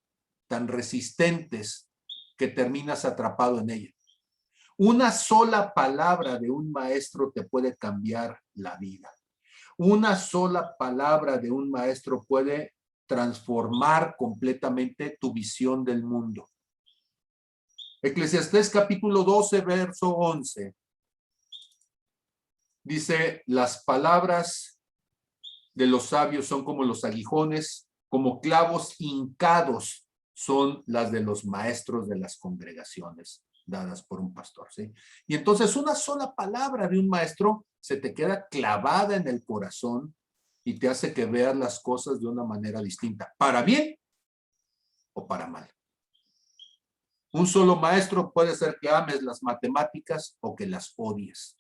tan resistentes, que terminas atrapado en ella. Una sola palabra de un maestro te puede cambiar la vida. Una sola palabra de un maestro puede transformar completamente tu visión del mundo. Eclesiastés capítulo 12, verso 11. Dice, las palabras de los sabios son como los aguijones, como clavos hincados son las de los maestros de las congregaciones dadas por un pastor, ¿sí? Y entonces una sola palabra de un maestro se te queda clavada en el corazón y te hace que veas las cosas de una manera distinta, para bien o para mal. Un solo maestro puede ser que ames las matemáticas o que las odies.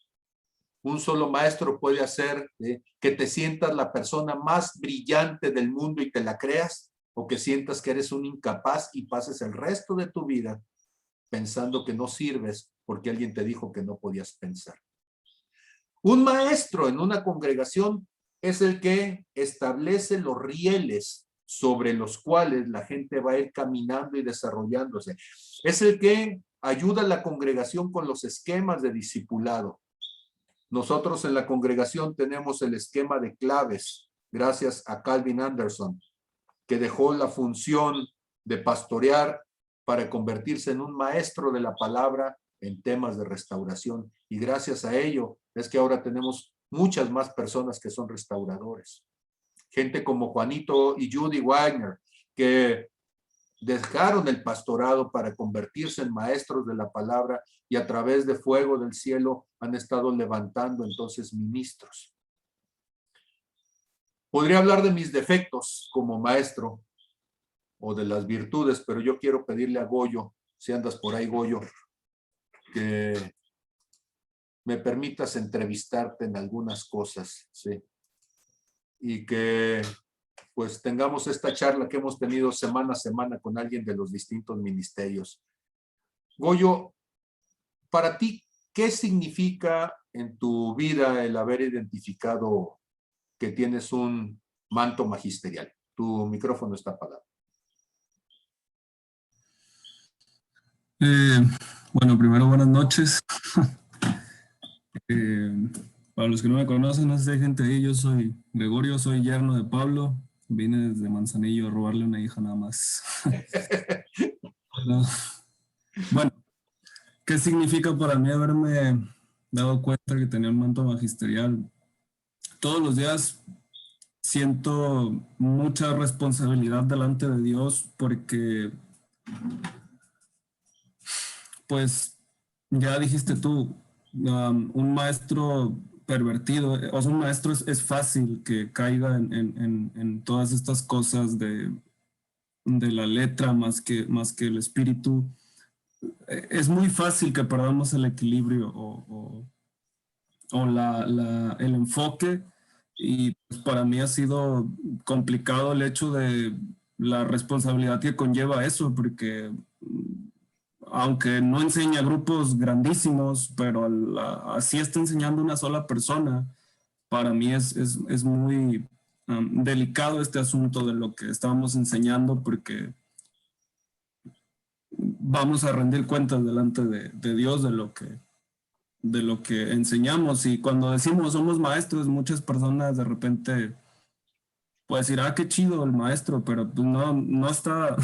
Un solo maestro puede hacer que te sientas la persona más brillante del mundo y te la creas, o que sientas que eres un incapaz y pases el resto de tu vida pensando que no sirves porque alguien te dijo que no podías pensar. Un maestro en una congregación es el que establece los rieles sobre los cuales la gente va a ir caminando y desarrollándose. Es el que ayuda a la congregación con los esquemas de discipulado. Nosotros en la congregación tenemos el esquema de claves, gracias a Calvin Anderson, que dejó la función de pastorear para convertirse en un maestro de la palabra en temas de restauración. Y gracias a ello es que ahora tenemos muchas más personas que son restauradores. Gente como Juanito y Judy Wagner, que dejaron el pastorado para convertirse en maestros de la palabra y a través de fuego del cielo han estado levantando entonces ministros. Podría hablar de mis defectos como maestro o de las virtudes, pero yo quiero pedirle a Goyo, si andas por ahí, Goyo, que me permitas entrevistarte en algunas cosas, ¿sí? Y que pues tengamos esta charla que hemos tenido semana a semana con alguien de los distintos ministerios. Goyo, para ti, ¿qué significa en tu vida el haber identificado que tienes un manto magisterial? Tu micrófono está apagado. Bueno, primero buenas noches. Para los que no me conocen, no sé si hay gente ahí, yo soy Gregorio, soy yerno de Pablo, vine desde Manzanillo a robarle una hija nada más. Bueno, ¿qué significa para mí haberme dado cuenta que tenía un manto magisterial? Todos los días siento mucha responsabilidad delante de Dios porque, pues, ya dijiste tú, un maestro pervertido, o sea, un maestro es fácil que caiga en todas estas cosas de la letra más que el espíritu. Es muy fácil que perdamos el equilibrio o el enfoque, y pues para mí ha sido complicado el hecho de la responsabilidad que conlleva eso, porque aunque no enseña grupos grandísimos, pero así está enseñando una sola persona, para mí es muy delicado este asunto de lo que estábamos enseñando, porque vamos a rendir cuentas delante de Dios de lo que enseñamos. Y cuando decimos somos maestros, muchas personas de repente pueden decir, qué chido el maestro, pero pues no está...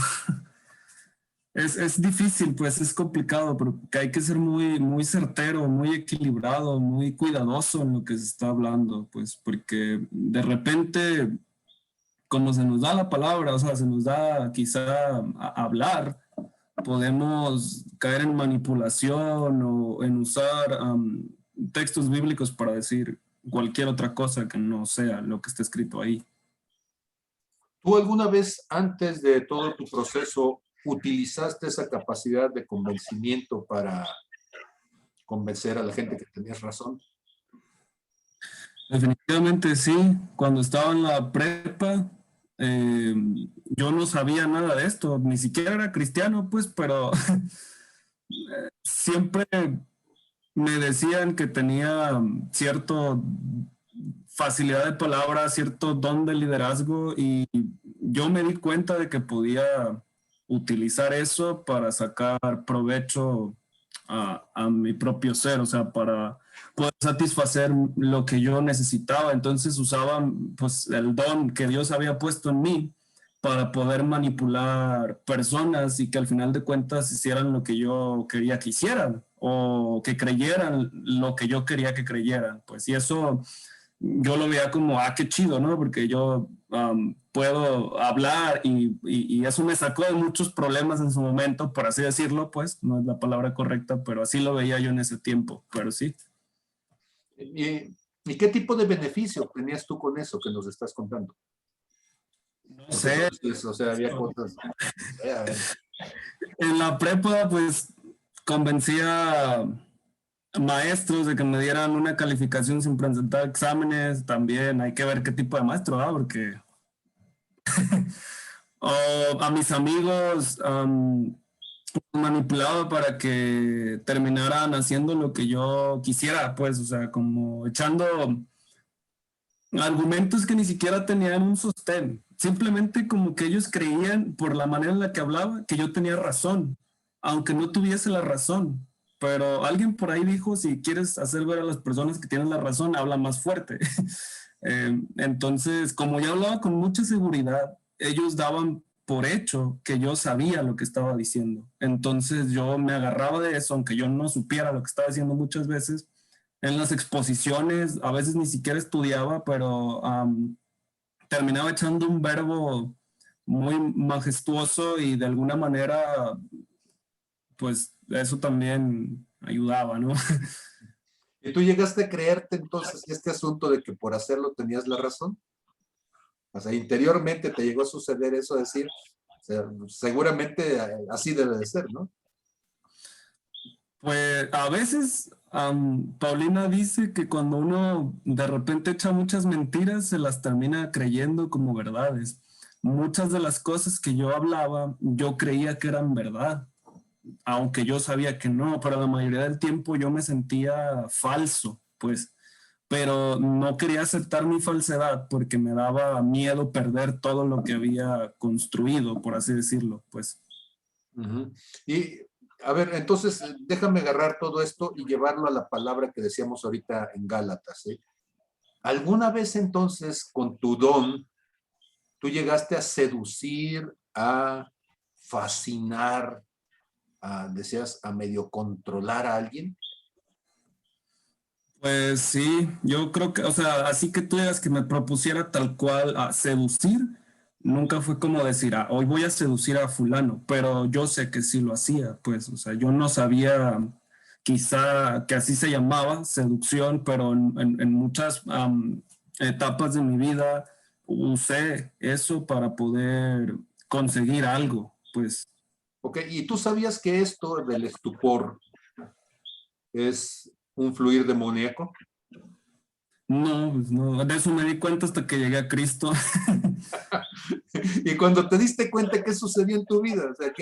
Es difícil, pues es complicado, porque hay que ser muy, muy certero, muy equilibrado, muy cuidadoso en lo que se está hablando, pues porque de repente, como se nos da la palabra, o sea, se nos da quizá hablar, podemos caer en manipulación o en usar textos bíblicos para decir cualquier otra cosa que no sea lo que está escrito ahí. ¿Tú alguna vez antes de todo tu proceso utilizaste esa capacidad de convencimiento para convencer a la gente que tenías razón? Definitivamente sí. Cuando estaba en la prepa, yo no sabía nada de esto, ni siquiera era cristiano, pues, pero siempre me decían que tenía cierto facilidad de palabra, cierto don de liderazgo, y yo me di cuenta de que podía utilizar eso para sacar provecho a mi propio ser, o sea, para poder satisfacer lo que yo necesitaba. Entonces usaba pues el don que Dios había puesto en mí para poder manipular personas y que al final de cuentas hicieran lo que yo quería que hicieran o que creyeran lo que yo quería que creyeran. Pues y eso yo lo veía como, qué chido, ¿no? Porque yo puedo hablar y eso me sacó de muchos problemas en su momento, por así decirlo, pues no es la palabra correcta, pero así lo veía yo en ese tiempo, pero sí. ¿Y qué tipo de beneficio tenías tú con eso que nos estás contando? No sé. Entonces, o sea, había cosas... En la prepa, pues, convencía maestros de que me dieran una calificación sin presentar exámenes. También hay que ver qué tipo de maestro, ¿verdad? Porque o a mis amigos manipulaba para que terminaran haciendo lo que yo quisiera, pues, o sea, como echando argumentos que ni siquiera tenían un sostén. Simplemente como que ellos creían por la manera en la que hablaba que yo tenía razón, aunque no tuviese la razón. Pero alguien por ahí dijo, si quieres hacer ver a las personas que tienen la razón, habla más fuerte. Entonces, como ya hablaba con mucha seguridad, ellos daban por hecho que yo sabía lo que estaba diciendo. Entonces yo me agarraba de eso, aunque yo no supiera lo que estaba diciendo muchas veces. En las exposiciones, a veces ni siquiera estudiaba, pero terminaba echando un verbo muy majestuoso y de alguna manera, pues eso también ayudaba, ¿no? ¿Y tú llegaste a creerte entonces este asunto de que por hacerlo tenías la razón? O sea, interiormente te llegó a suceder eso, decir, o sea, seguramente así debe de ser, ¿no? Pues a veces Paulina dice que cuando uno de repente echa muchas mentiras, se las termina creyendo como verdades. Muchas de las cosas que yo hablaba, yo creía que eran verdad, aunque yo sabía que no, pero la mayoría del tiempo yo me sentía falso, pues, pero no quería aceptar mi falsedad porque me daba miedo perder todo lo que había construido, por así decirlo, pues. Y, a ver, entonces, déjame agarrar todo esto y llevarlo a la palabra que decíamos ahorita en Gálatas, ¿eh? ¿Alguna vez entonces, con tu don, tú llegaste a seducir, a fascinar, decías, a medio controlar a alguien? Pues sí, yo creo que, o sea, así que tú digas que me propusiera tal cual a seducir, nunca fue como decir, hoy voy a seducir a fulano, pero yo sé que sí lo hacía, pues, o sea, yo no sabía quizá que así se llamaba, seducción, pero en muchas etapas de mi vida usé eso para poder conseguir algo, pues. Ok, y tú sabías que esto del estupor es un fluir demoníaco. No, pues no, de eso me di cuenta hasta que llegué a Cristo. Y cuando te diste cuenta, ¿qué sucedió en tu vida? O sea,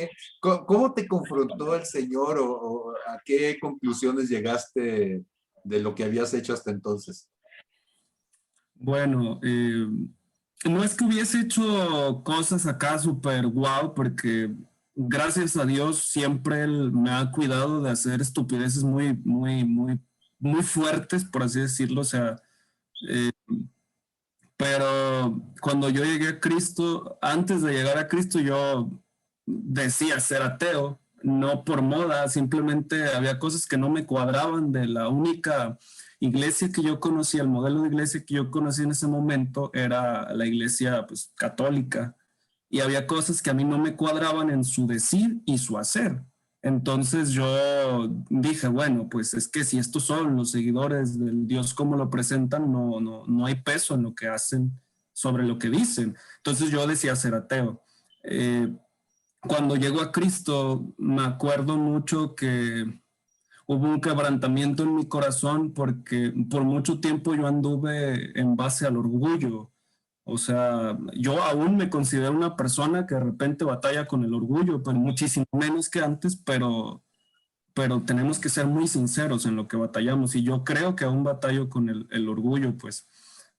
¿cómo te confrontó el Señor o a qué conclusiones llegaste de lo que habías hecho hasta entonces? Bueno, no es que hubiese hecho cosas acá súper guau, porque gracias a Dios siempre Él me ha cuidado de hacer estupideces muy fuertes, por así decirlo. O sea, eh, pero cuando yo llegué a Cristo, antes de llegar a Cristo, yo decía ser ateo, no por moda, simplemente había cosas que no me cuadraban de la única iglesia que yo conocía, el modelo de iglesia que yo conocí en ese momento era la iglesia pues, católica, y había cosas que a mí no me cuadraban en su decir y su hacer. Entonces yo dije, bueno, pues es que si estos son los seguidores del Dios como lo presentan, no hay peso en lo que hacen sobre lo que dicen. Entonces yo decía ser ateo. Cuando llego a Cristo, me acuerdo mucho que hubo un quebrantamiento en mi corazón porque por mucho tiempo yo anduve en base al orgullo. O sea, yo aún me considero una persona que de repente batalla con el orgullo, pero muchísimo menos que antes, pero tenemos que ser muy sinceros en lo que batallamos. Y yo creo que aún batallo con el orgullo, pues.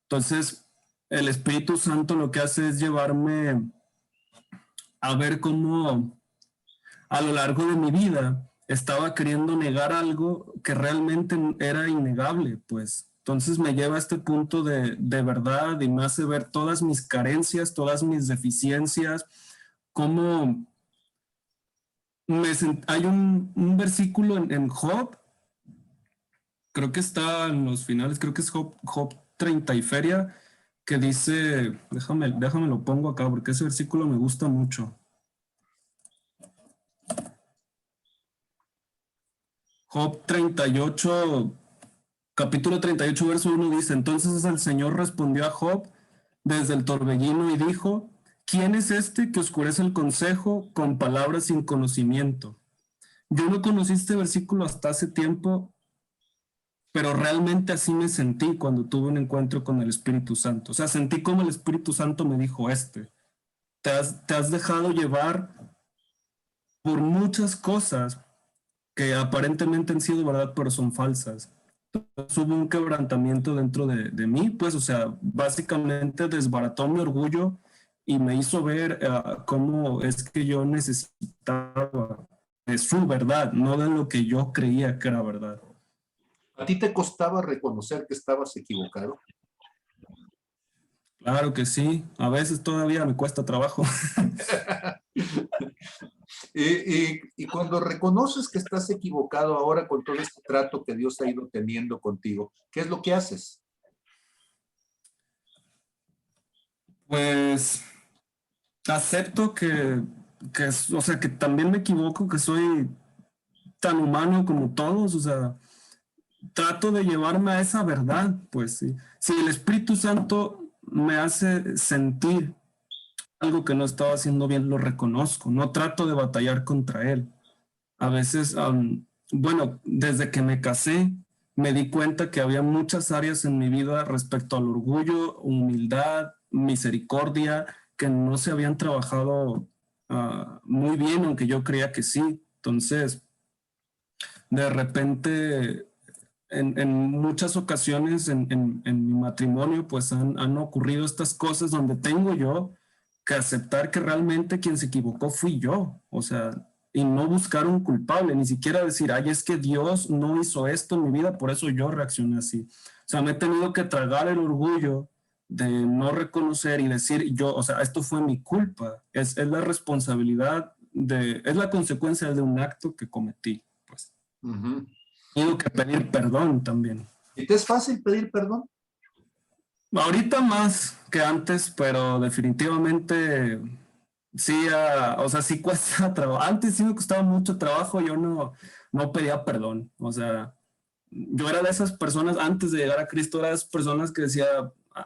Entonces, el Espíritu Santo lo que hace es llevarme a ver cómo a lo largo de mi vida estaba queriendo negar algo que realmente era innegable, pues. Entonces me lleva a este punto de verdad y me hace ver todas mis carencias, todas mis deficiencias, cómo hay un versículo en Job, creo que está en los finales, creo que es Job 30 y feria, que dice, déjame lo pongo acá porque ese versículo me gusta mucho. Job 38, capítulo 38, verso 1 dice, entonces el Señor respondió a Job desde el torbellino y dijo, ¿quién es este que oscurece el consejo con palabras sin conocimiento? Yo no conocí este versículo hasta hace tiempo, pero realmente así me sentí cuando tuve un encuentro con el Espíritu Santo. O sea, sentí como el Espíritu Santo me dijo, te has dejado llevar por muchas cosas que aparentemente han sido verdad, pero son falsas. Entonces, hubo un quebrantamiento dentro de mí, pues, o sea, básicamente desbarató mi orgullo y me hizo ver cómo es que yo necesitaba de su verdad, no de lo que yo creía que era verdad. ¿A ti te costaba reconocer que estabas equivocado? Claro que sí, a veces todavía me cuesta trabajo. Y cuando reconoces que estás equivocado ahora con todo este trato que Dios ha ido teniendo contigo, ¿qué es lo que haces? Pues acepto o sea, que también me equivoco, que soy tan humano como todos, o sea, trato de llevarme a esa verdad, pues sí. Si el Espíritu Santo me hace sentir algo que no estaba haciendo bien, lo reconozco, no trato de batallar contra él. A veces, bueno, desde que me casé, me di cuenta que había muchas áreas en mi vida respecto al orgullo, humildad, misericordia, que no se habían trabajado muy bien, aunque yo creía que sí. Entonces, de repente, en muchas ocasiones en mi matrimonio, pues han ocurrido estas cosas donde tengo yo que aceptar que realmente quien se equivocó fui yo, o sea, y no buscar un culpable, ni siquiera decir, ay, es que Dios no hizo esto en mi vida, por eso yo reaccioné así. O sea, me he tenido que tragar el orgullo de no reconocer y decir, yo, o sea, esto fue mi culpa, es la responsabilidad es la consecuencia de un acto que cometí, pues. Uh-huh. Tengo que pedir perdón también. ¿Y te es fácil pedir perdón? Ahorita más que antes, pero definitivamente sí, o sea, sí cuesta trabajo. Antes sí me costaba mucho trabajo, yo no pedía perdón. O sea, yo era de esas personas, antes de llegar a Cristo, era de esas personas que decía,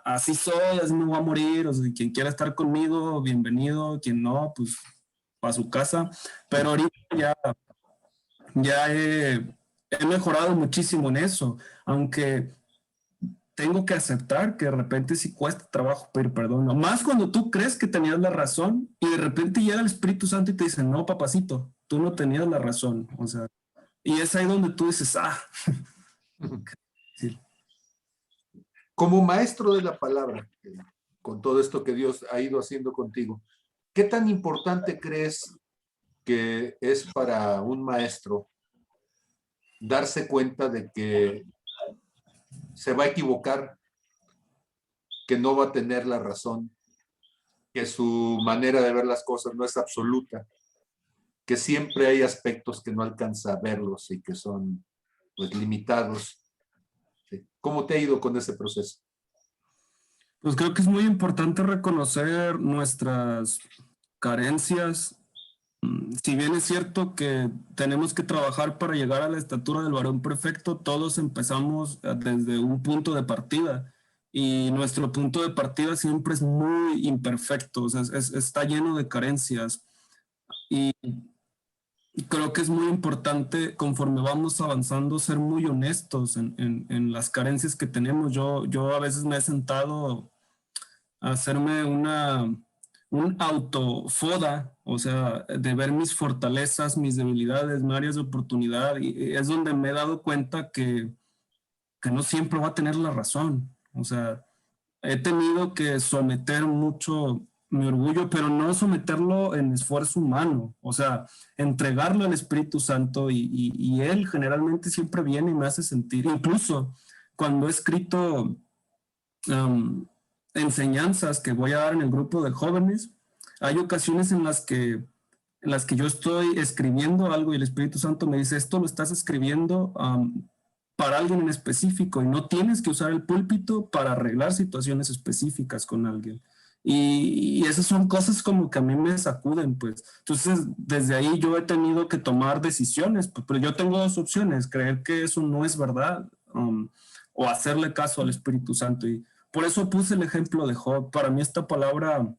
así soy, así me voy a morir, o sea, quien quiera estar conmigo, bienvenido, quien no, pues a su casa. Pero ahorita ya he mejorado muchísimo en eso, aunque tengo que aceptar que de repente sí cuesta trabajo pedir perdón, ¿no? Más cuando tú crees que tenías la razón y de repente llega el Espíritu Santo y te dice, no, papacito, tú no tenías la razón. O sea, y es ahí donde tú dices, sí. Como maestro de la palabra, con todo esto que Dios ha ido haciendo contigo, ¿qué tan importante crees que es para un maestro darse cuenta de que se va a equivocar, que no va a tener la razón, que su manera de ver las cosas no es absoluta, que siempre hay aspectos que no alcanza a verlos y que son pues limitados? ¿Cómo te ha ido con ese proceso? Pues creo que es muy importante reconocer nuestras carencias. Si bien es cierto que tenemos que trabajar para llegar a la estatura del varón perfecto, todos empezamos desde un punto de partida y nuestro punto de partida siempre es muy imperfecto, o sea, está lleno de carencias y creo que es muy importante conforme vamos avanzando ser muy honestos en las carencias que tenemos. Yo a veces me he sentado hacerme un autofoda, o sea, de ver mis fortalezas, mis debilidades, mis áreas de oportunidad, y es donde me he dado cuenta que no siempre va a tener la razón. O sea, he tenido que someter mucho mi orgullo, pero no someterlo en esfuerzo humano, o sea, entregarlo al Espíritu Santo y Él generalmente siempre viene y me hace sentir, incluso cuando he escrito um, enseñanzas que voy a dar en el grupo de jóvenes, hay ocasiones en las que yo estoy escribiendo algo y el Espíritu Santo me dice, esto lo estás escribiendo para alguien en específico y no tienes que usar el púlpito para arreglar situaciones específicas con alguien. Y esas son cosas como que a mí me sacuden, pues. Entonces, desde ahí yo he tenido que tomar decisiones, pues, pero yo tengo dos opciones, creer que eso no es verdad o hacerle caso al Espíritu Santo. Y por eso puse el ejemplo de Job. Para mí esta palabra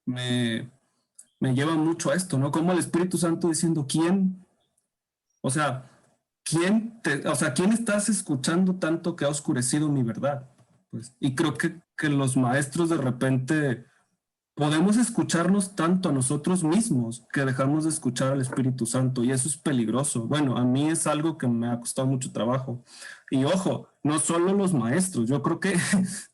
me, me lleva mucho a esto, ¿no? Como el Espíritu Santo diciendo, ¿quién? O sea, ¿quién estás escuchando tanto que ha oscurecido mi verdad? Pues, y creo que los maestros de repente podemos escucharnos tanto a nosotros mismos que dejamos de escuchar al Espíritu Santo y eso es peligroso. Bueno, a mí es algo que me ha costado mucho trabajo. Y ojo, no solo los maestros, yo creo que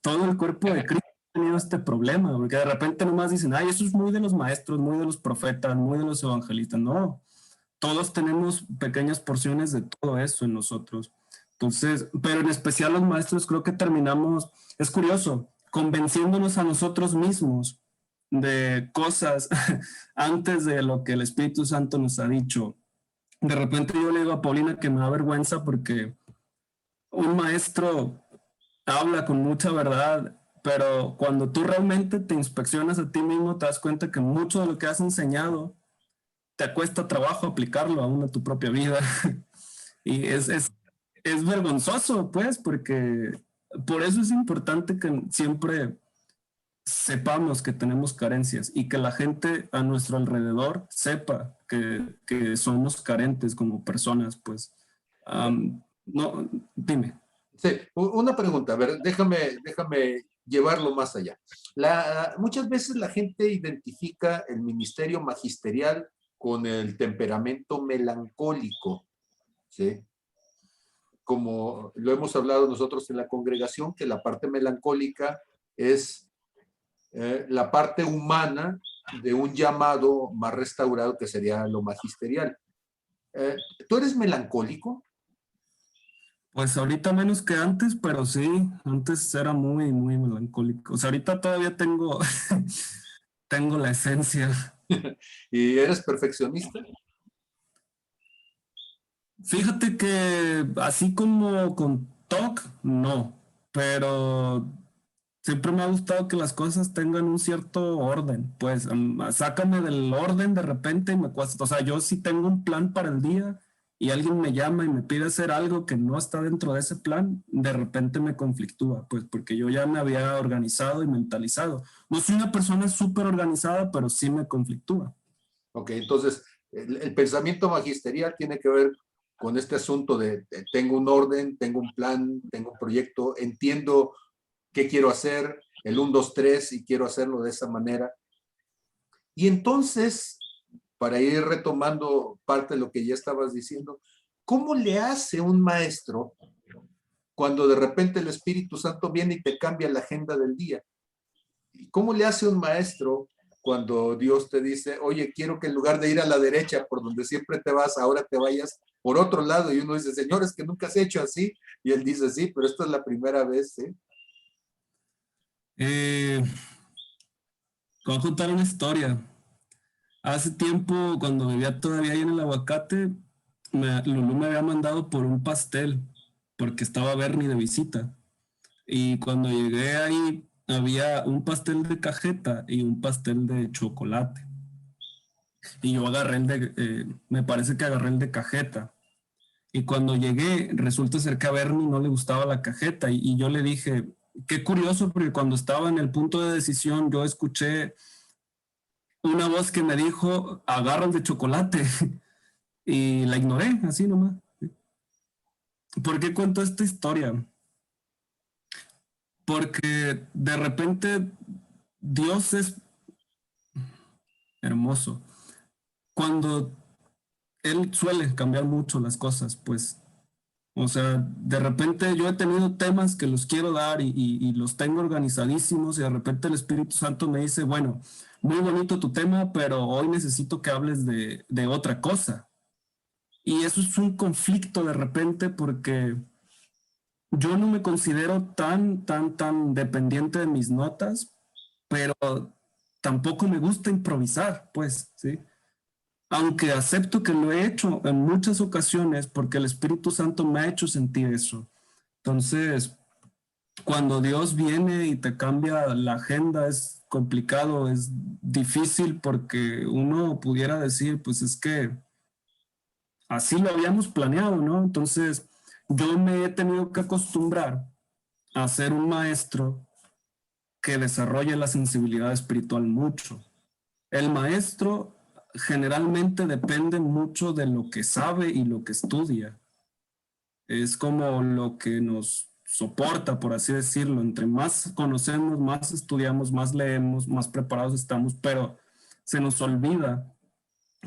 todo el cuerpo de Cristo ha tenido este problema, porque de repente nomás dicen, ay, eso es muy de los maestros, muy de los profetas, muy de los evangelistas. No, todos tenemos pequeñas porciones de todo eso en nosotros. Entonces, pero en especial los maestros creo que terminamos, es curioso, convenciéndonos a nosotros mismos de cosas antes de lo que el Espíritu Santo nos ha dicho. De repente yo le digo a Paulina que me da vergüenza porque un maestro habla con mucha verdad, pero cuando tú realmente te inspeccionas a ti mismo, te das cuenta que mucho de lo que has enseñado te cuesta trabajo aplicarlo aún a tu propia vida. Y es vergonzoso, pues, porque por eso es importante que siempre sepamos que tenemos carencias y que la gente a nuestro alrededor sepa que somos carentes como personas, pues. No, dime. Sí, una pregunta, a ver, déjame llevarlo más allá. Muchas veces la gente identifica el ministerio magisterial con el temperamento melancólico, ¿sí? Como lo hemos hablado nosotros en la congregación, que la parte melancólica es la parte humana de un llamado más restaurado que sería lo magisterial. ¿Tú eres melancólico? Pues ahorita menos que antes, pero sí, antes era muy, muy melancólico. O sea, ahorita todavía tengo, tengo la esencia. ¿Y eres perfeccionista? Fíjate que así como con TOC, no, pero siempre me ha gustado que las cosas tengan un cierto orden. Pues sácame del orden de repente y me cuesta. O sea, yo sí tengo un plan para el día y alguien me llama y me pide hacer algo que no está dentro de ese plan, de repente me conflictúa, pues porque yo ya me había organizado y mentalizado. No soy una persona súper organizada, pero sí me conflictúa. Ok, entonces el pensamiento magisterial tiene que ver con este asunto de tengo un orden, tengo un plan, tengo un proyecto, entiendo qué quiero hacer, el 1, 2, 3, y quiero hacerlo de esa manera. Y entonces, para ir retomando parte de lo que ya estabas diciendo, ¿cómo le hace un maestro cuando de repente el Espíritu Santo viene y te cambia la agenda del día? ¿Y cómo le hace un maestro cuando Dios te dice, oye, quiero que en lugar de ir a la derecha por donde siempre te vas, ahora te vayas por otro lado? Y uno dice, Señor, es que nunca has hecho así. Y él dice, sí, pero esta es la primera vez, ¿eh? Voy a contar una historia. Hace tiempo, cuando vivía todavía ahí en el Aguacate, Lulú me había mandado por un pastel, porque estaba Bernie de visita. Y cuando llegué ahí, había un pastel de cajeta y un pastel de chocolate. Y yo agarré me parece que agarré el de cajeta. Y cuando llegué, resulta ser que a Bernie no le gustaba la cajeta. Y yo le dije, qué curioso, porque cuando estaba en el punto de decisión, yo escuché una voz que me dijo, agarra el de chocolate. Y la ignoré, así nomás. ¿Por qué cuento esta historia? Porque de repente Dios es hermoso. Cuando Él suele cambiar mucho las cosas, pues, o sea, de repente yo he tenido temas que los quiero dar y los tengo organizadísimos y de repente el Espíritu Santo me dice, bueno, muy bonito tu tema, pero hoy necesito que hables de otra cosa. Y eso es un conflicto de repente porque yo no me considero tan dependiente de mis notas, pero tampoco me gusta improvisar, pues, ¿sí? Aunque acepto que lo he hecho en muchas ocasiones porque el Espíritu Santo me ha hecho sentir eso. Entonces, cuando Dios viene y te cambia la agenda, es complicado, es difícil porque uno pudiera decir, pues es que así lo habíamos planeado, ¿no? Entonces, yo me he tenido que acostumbrar a ser un maestro que desarrolle la sensibilidad espiritual mucho. El maestro generalmente depende mucho de lo que sabe y lo que estudia. Es como lo que nos soporta, por así decirlo. Entre más conocemos, más estudiamos, más leemos, más preparados estamos, pero se nos olvida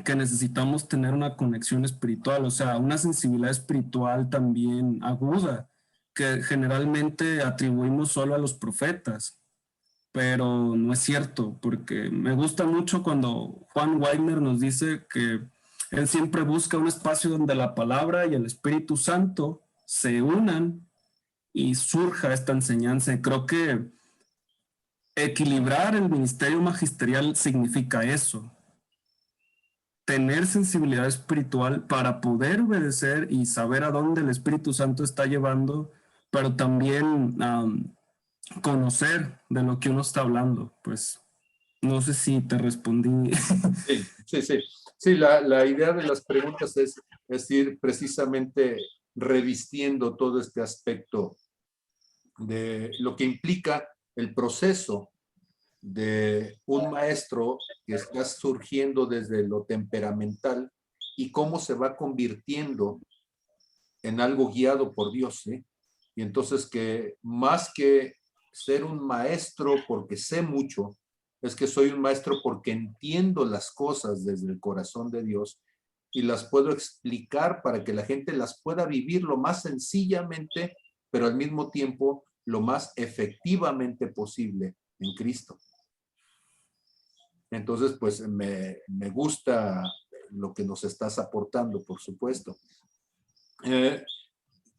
que necesitamos tener una conexión espiritual, o sea, una sensibilidad espiritual también aguda, que generalmente atribuimos solo a los profetas, pero no es cierto, porque me gusta mucho cuando Juan Weiner nos dice que él siempre busca un espacio donde la palabra y el Espíritu Santo se unan y surja esta enseñanza. Y creo que equilibrar el ministerio magisterial significa eso, tener sensibilidad espiritual para poder obedecer y saber a dónde el Espíritu Santo está llevando, pero también conocer de lo que uno está hablando. Pues no sé si te respondí. Sí, sí, sí. Sí, la idea de las preguntas es ir precisamente revistiendo todo este aspecto de lo que implica el proceso de un maestro que está surgiendo desde lo temperamental y cómo se va convirtiendo en algo guiado por Dios, ¿sí? Y entonces que más que ser un maestro porque sé mucho, es que soy un maestro porque entiendo las cosas desde el corazón de Dios y las puedo explicar para que la gente las pueda vivir lo más sencillamente, pero al mismo tiempo lo más efectivamente posible en Cristo. Entonces, pues me gusta lo que nos estás aportando, por supuesto.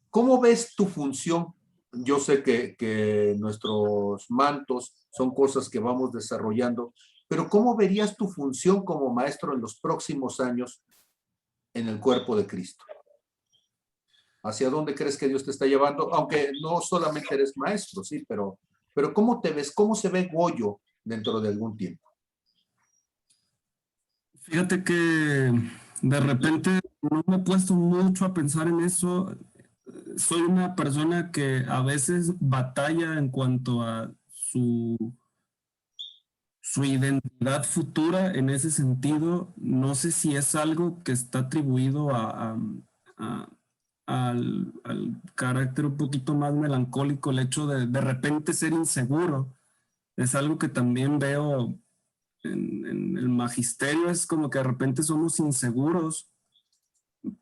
¿Cómo ves tu función? Yo sé que nuestros mantos son cosas que vamos desarrollando, pero ¿cómo verías tu función como maestro en los próximos años en el cuerpo de Cristo? ¿Hacia dónde crees que Dios te está llevando? Aunque no solamente eres maestro, sí, pero ¿cómo te ves? ¿Cómo se ve Goyo dentro de algún tiempo? Fíjate que de repente no me he puesto mucho a pensar en eso. Soy una persona que a veces batalla en cuanto a su identidad futura en ese sentido. No sé si es algo que está atribuido al carácter un poquito más melancólico, el hecho de repente ser inseguro. Es algo que también veo en el magisterio, es como que de repente somos inseguros,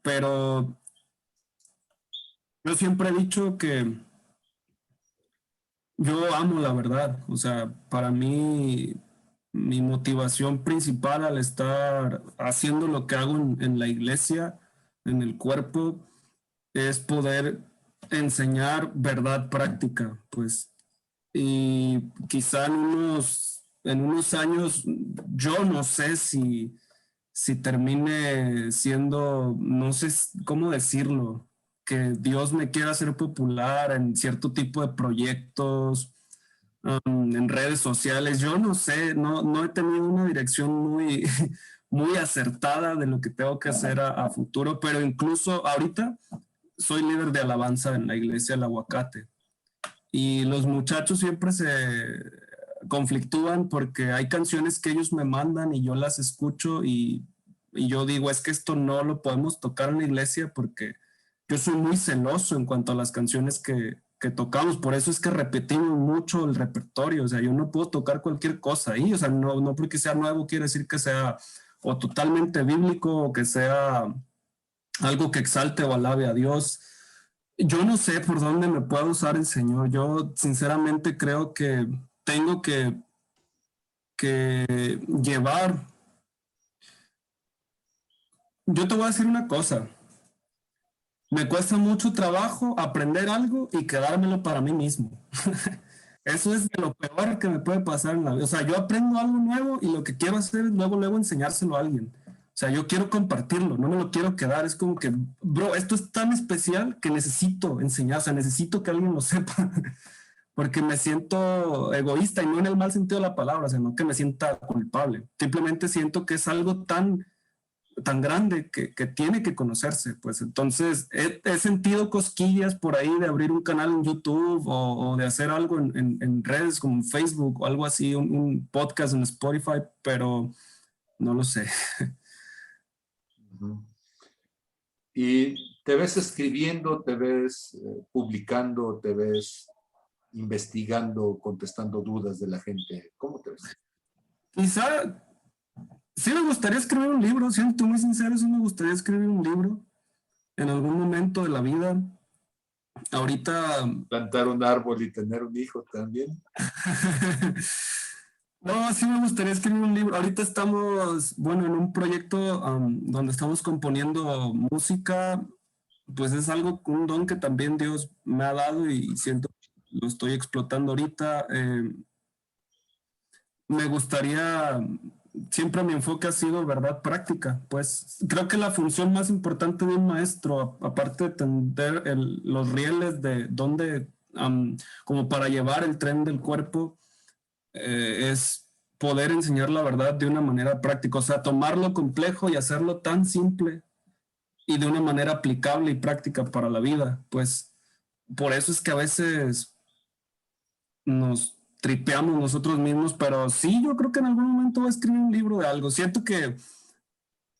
pero yo siempre he dicho que yo amo la verdad. O sea, para mí, mi motivación principal al estar haciendo lo que hago en la iglesia, en el cuerpo, es poder enseñar verdad práctica, pues. Y quizá en unos años, yo no sé si termine siendo, no sé cómo decirlo, que Dios me quiera hacer popular en cierto tipo de proyectos, en redes sociales. Yo no sé, no he tenido una dirección muy, muy acertada de lo que tengo que hacer a futuro, pero incluso ahorita soy líder de alabanza en la iglesia del Aguacate. Y los muchachos siempre se conflictúan porque hay canciones que ellos me mandan y yo las escucho y yo digo, es que esto no lo podemos tocar en la iglesia porque yo soy muy celoso en cuanto a las canciones que tocamos. Por eso es que repetimos mucho el repertorio. O sea, yo no puedo tocar cualquier cosa ahí. O sea, no porque sea nuevo quiere decir que sea o totalmente bíblico o que sea algo que exalte o alabe a Dios. Yo no sé por dónde me puede usar el Señor. Yo sinceramente creo que tengo que llevar. Yo te voy a decir una cosa. Me cuesta mucho trabajo aprender algo y quedármelo para mí mismo. Eso es de lo peor que me puede pasar en la vida. O sea, yo aprendo algo nuevo y lo que quiero hacer es luego enseñárselo a alguien. O sea, yo quiero compartirlo, no me lo quiero quedar. Es como que, bro, esto es tan especial que necesito enseñar, o sea, necesito que alguien lo sepa. Porque me siento egoísta y no en el mal sentido de la palabra, sino que me sienta culpable. Simplemente siento que es algo tan grande que tiene que conocerse. Pues entonces he sentido cosquillas por ahí de abrir un canal en YouTube o de hacer algo en redes como Facebook o algo así, un podcast en Spotify, pero no lo sé. Ujú. ¿Y te ves escribiendo, te ves publicando, te ves investigando, contestando dudas de la gente? ¿Cómo te ves? Quizá sí me gustaría escribir un libro, siento muy sincero, sí me gustaría escribir un libro en algún momento de la vida. Ahorita Plantar un árbol y tener un hijo también. no, sí me gustaría escribir un libro. Ahorita estamos, bueno, en un proyecto donde estamos componiendo música, pues es algo, un don que también Dios me ha dado y siento que lo estoy explotando ahorita. Me gustaría, siempre mi enfoque ha sido verdad práctica, pues creo que la función más importante de un maestro, aparte de tender los rieles de dónde, como para llevar el tren del cuerpo, es poder enseñar la verdad de una manera práctica, o sea, tomar lo complejo y hacerlo tan simple y de una manera aplicable y práctica para la vida. Pues por eso es que a veces nos tripeamos nosotros mismos, pero sí, yo creo que en algún momento voy a escribir un libro de algo. Siento que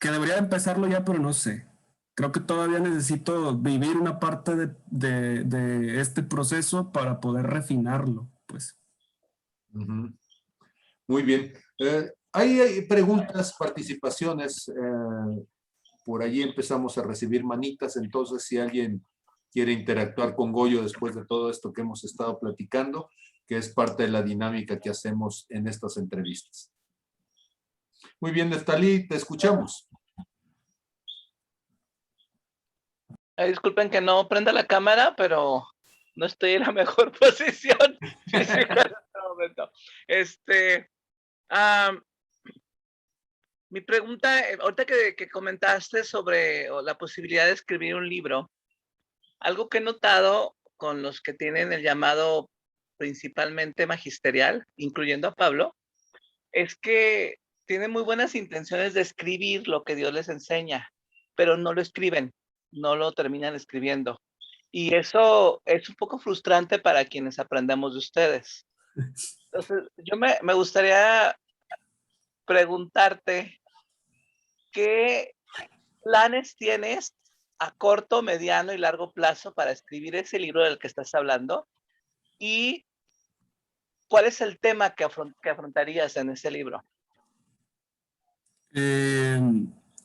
debería empezarlo ya, pero no sé. Creo que todavía necesito vivir una parte de este proceso para poder refinarlo, pues. Ujú. Muy bien. Hay preguntas, participaciones. Por allí empezamos a recibir manitas. Entonces, si alguien quiere interactuar con Goyo después de todo esto que hemos estado platicando, que es parte de la dinámica que hacemos en estas entrevistas. Muy bien, Neftalí, te escuchamos. Disculpen que no prenda la cámara, pero no estoy en la mejor posición física en este momento. Mi pregunta, ahorita que comentaste sobre la posibilidad de escribir un libro, algo que he notado con los que tienen el llamado principalmente magisterial, incluyendo a Pablo, es que tienen muy buenas intenciones de escribir lo que Dios les enseña, pero no lo escriben, no lo terminan escribiendo. Y eso es un poco frustrante para quienes aprendemos de ustedes. Entonces, yo me gustaría preguntarte, ¿qué planes tienes a corto, mediano y largo plazo para escribir ese libro del que estás hablando? ¿Y cuál es el tema que afrontarías en ese libro?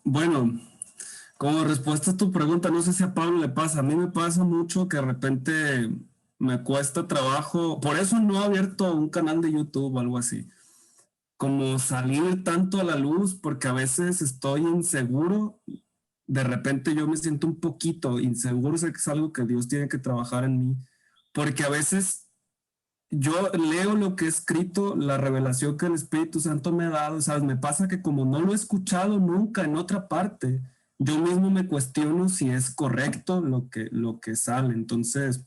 Bueno, como respuesta a tu pregunta, no sé si a Pablo le pasa, a mí me pasa mucho que de repente me cuesta trabajo, por eso no he abierto un canal de YouTube o algo así, como salir tanto a la luz, porque a veces estoy inseguro, de repente yo me siento un poquito inseguro, sé que es algo que Dios tiene que trabajar en mí, porque a veces yo leo lo que he escrito, la revelación que el Espíritu Santo me ha dado, ¿sabes? Me pasa que como no lo he escuchado nunca en otra parte, yo mismo me cuestiono si es correcto lo que sale. Entonces,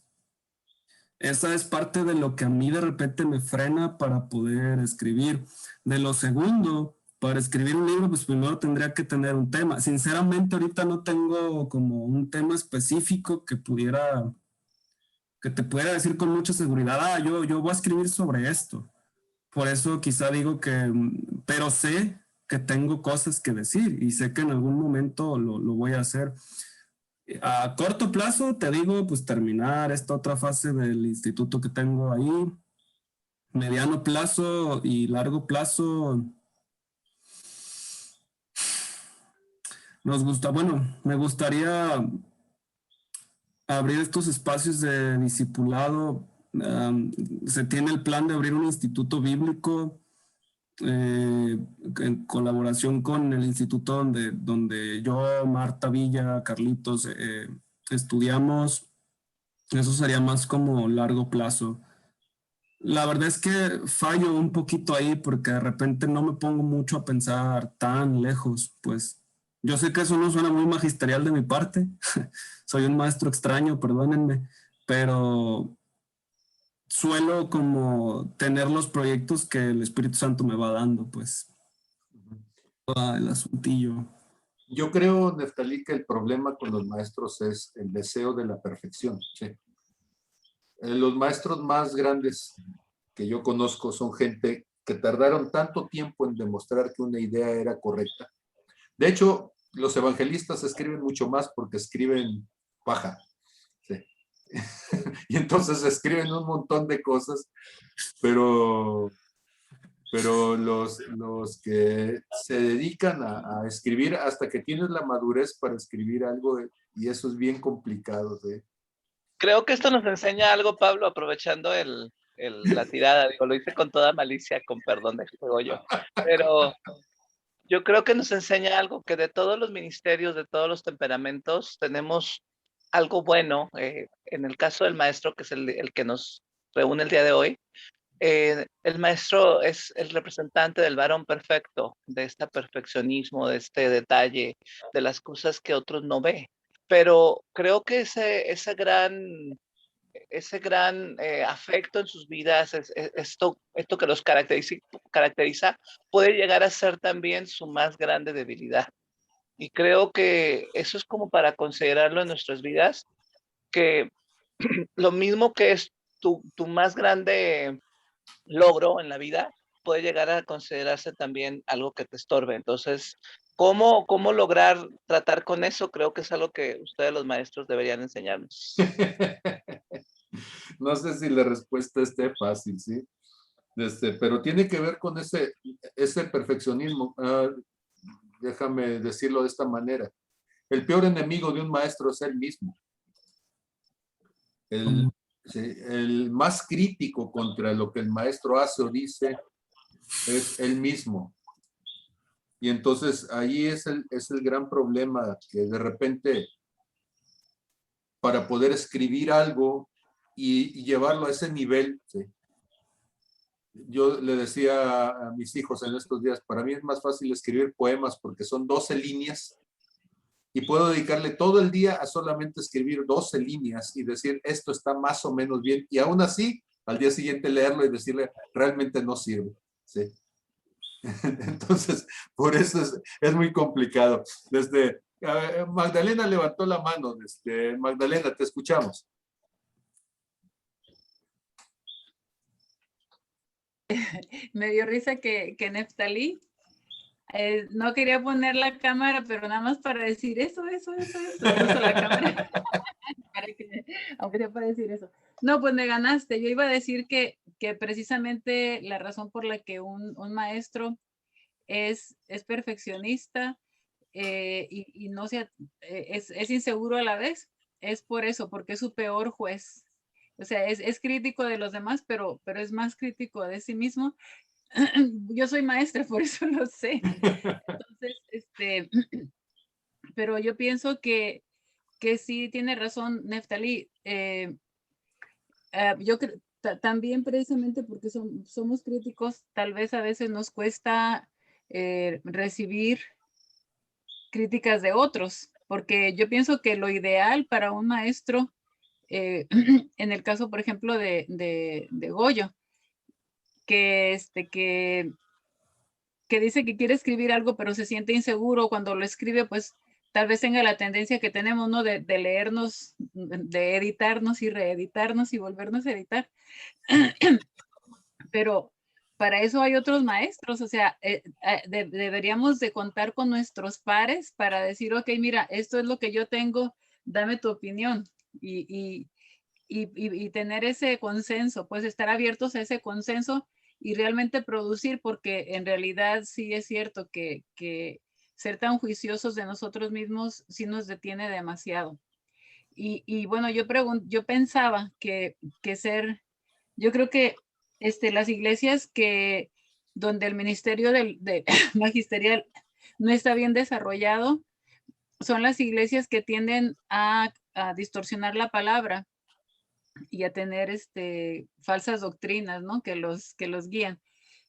esa es parte de lo que a mí de repente me frena para poder escribir. De lo segundo, para escribir un libro, pues primero tendría que tener un tema. Sinceramente, ahorita no tengo como un tema específico que te pudiera decir con mucha seguridad, yo voy a escribir sobre esto. Por eso quizá digo que, pero sé que tengo cosas que decir y sé que en algún momento lo voy a hacer. A corto plazo, te digo, pues terminar esta otra fase del instituto que tengo ahí. Mediano plazo y largo plazo, me gustaría abrir estos espacios de discipulado. Se tiene el plan de abrir un instituto bíblico en colaboración con el instituto donde yo, Marta Villa, Carlitos estudiamos. Eso sería más como largo plazo. La verdad es que fallo un poquito ahí porque de repente no me pongo mucho a pensar tan lejos, pues yo sé que eso no suena muy magisterial de mi parte, soy un maestro extraño, perdónenme, pero suelo como tener los proyectos que el Espíritu Santo me va dando, pues, el asuntillo. Yo creo, Neftalí, que el problema con los maestros es el deseo de la perfección. ¿Sí? Los maestros más grandes que yo conozco son gente que tardaron tanto tiempo en demostrar que una idea era correcta. De hecho, los evangelistas escriben mucho más porque escriben paja. ¿Sí? Y entonces escriben un montón de cosas, pero los que se dedican a escribir hasta que tienes la madurez para escribir algo, y eso es bien complicado. ¿Sí? Creo que esto nos enseña algo, Pablo, aprovechando la tirada. Digo, lo hice con toda malicia, con perdón de juego yo. Pero yo creo que nos enseña algo, que de todos los ministerios, de todos los temperamentos, tenemos algo bueno. En el caso del maestro, que es el que nos reúne el día de hoy, el maestro es el representante del varón perfecto, de este perfeccionismo, de este detalle, de las cosas que otros no ven. Pero creo que ese gran afecto en sus vidas, esto que los caracteriza, puede llegar a ser también su más grande debilidad. Y creo que eso es como para considerarlo en nuestras vidas, que lo mismo que es tu más grande logro en la vida, puede llegar a considerarse también algo que te estorbe. Entonces, ¿cómo lograr tratar con eso? Creo que es algo que ustedes los maestros deberían enseñarnos. No sé si la respuesta esté fácil, ¿sí? Pero tiene que ver con ese perfeccionismo. Déjame decirlo de esta manera. El peor enemigo de un maestro es él mismo. El más crítico contra lo que el maestro hace o dice es él mismo. Y entonces ahí es el gran problema, que de repente para poder escribir algo y llevarlo a ese nivel, ¿sí? Yo le decía a mis hijos en estos días, para mí es más fácil escribir poemas porque son 12 líneas y puedo dedicarle todo el día a solamente escribir 12 líneas y decir, esto está más o menos bien, y aún así, al día siguiente leerlo y decirle, realmente no sirve. ¿Sí? Entonces, por eso es muy complicado. Magdalena levantó la mano. Magdalena, te escuchamos. Me dio risa que Neftalí No quería poner la cámara, pero nada más para decir eso. Puso la cámara. Aunque sea para decir eso. No, pues me ganaste. Yo iba a decir que precisamente la razón por la que un maestro es perfeccionista y no sea, es inseguro a la vez, es por eso, porque es su peor juez. O sea, es crítico de los demás, pero es más crítico de sí mismo. Yo soy maestra, por eso lo sé. Entonces, pero yo pienso que sí tiene razón Neftalí. Yo también precisamente porque somos críticos, tal vez a veces nos cuesta recibir críticas de otros, porque yo pienso que lo ideal para un maestro, en el caso, por ejemplo, de Goyo, que dice que quiere escribir algo, pero se siente inseguro cuando lo escribe, pues tal vez tenga la tendencia que tenemos, ¿no? De leernos, de editarnos y reeditarnos y volvernos a editar. Pero para eso hay otros maestros, o sea, deberíamos de contar con nuestros pares para decir, ok, mira, esto es lo que yo tengo, dame tu opinión y tener ese consenso, pues estar abiertos a ese consenso y realmente producir, porque en realidad sí es cierto que ser tan juiciosos de nosotros mismos sí nos detiene demasiado. Y bueno, yo pensaba que yo creo que las iglesias donde el ministerio de magisterial no está bien desarrollado son las iglesias que tienden a distorsionar la palabra y a tener falsas doctrinas, ¿no? Que los guían,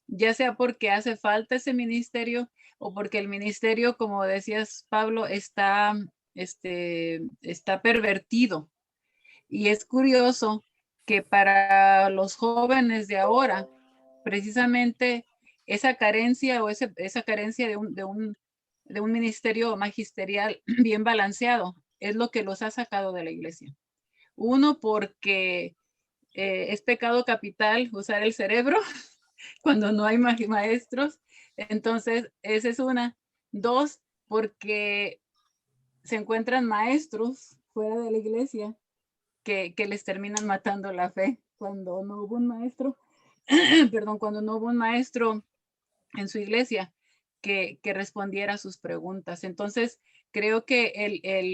ya sea porque hace falta ese ministerio o porque el ministerio, como decías, Pablo, está pervertido. Y es curioso que para los jóvenes de ahora, precisamente esa carencia o esa carencia de un ministerio magisterial bien balanceado es lo que los ha sacado de la iglesia. Uno, porque es pecado capital usar el cerebro cuando no hay maestros. Entonces, esa es una. Dos, porque se encuentran maestros fuera de la iglesia que les terminan matando la fe cuando no hubo un maestro, perdón, cuando no hubo un maestro en su iglesia que respondiera a sus preguntas. Entonces, creo que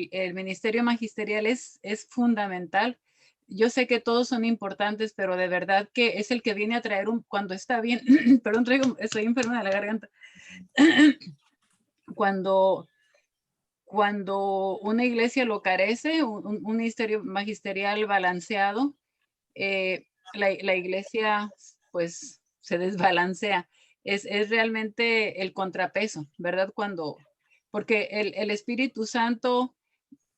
el ministerio magisterial es fundamental. Yo sé que todos son importantes, pero de verdad que es el que viene a traer cuando está bien, perdón, estoy enferma de la garganta, cuando una iglesia lo carece, un ministerio magisterial balanceado, la iglesia pues se desbalancea. Es realmente el contrapeso, ¿verdad? Porque el Espíritu Santo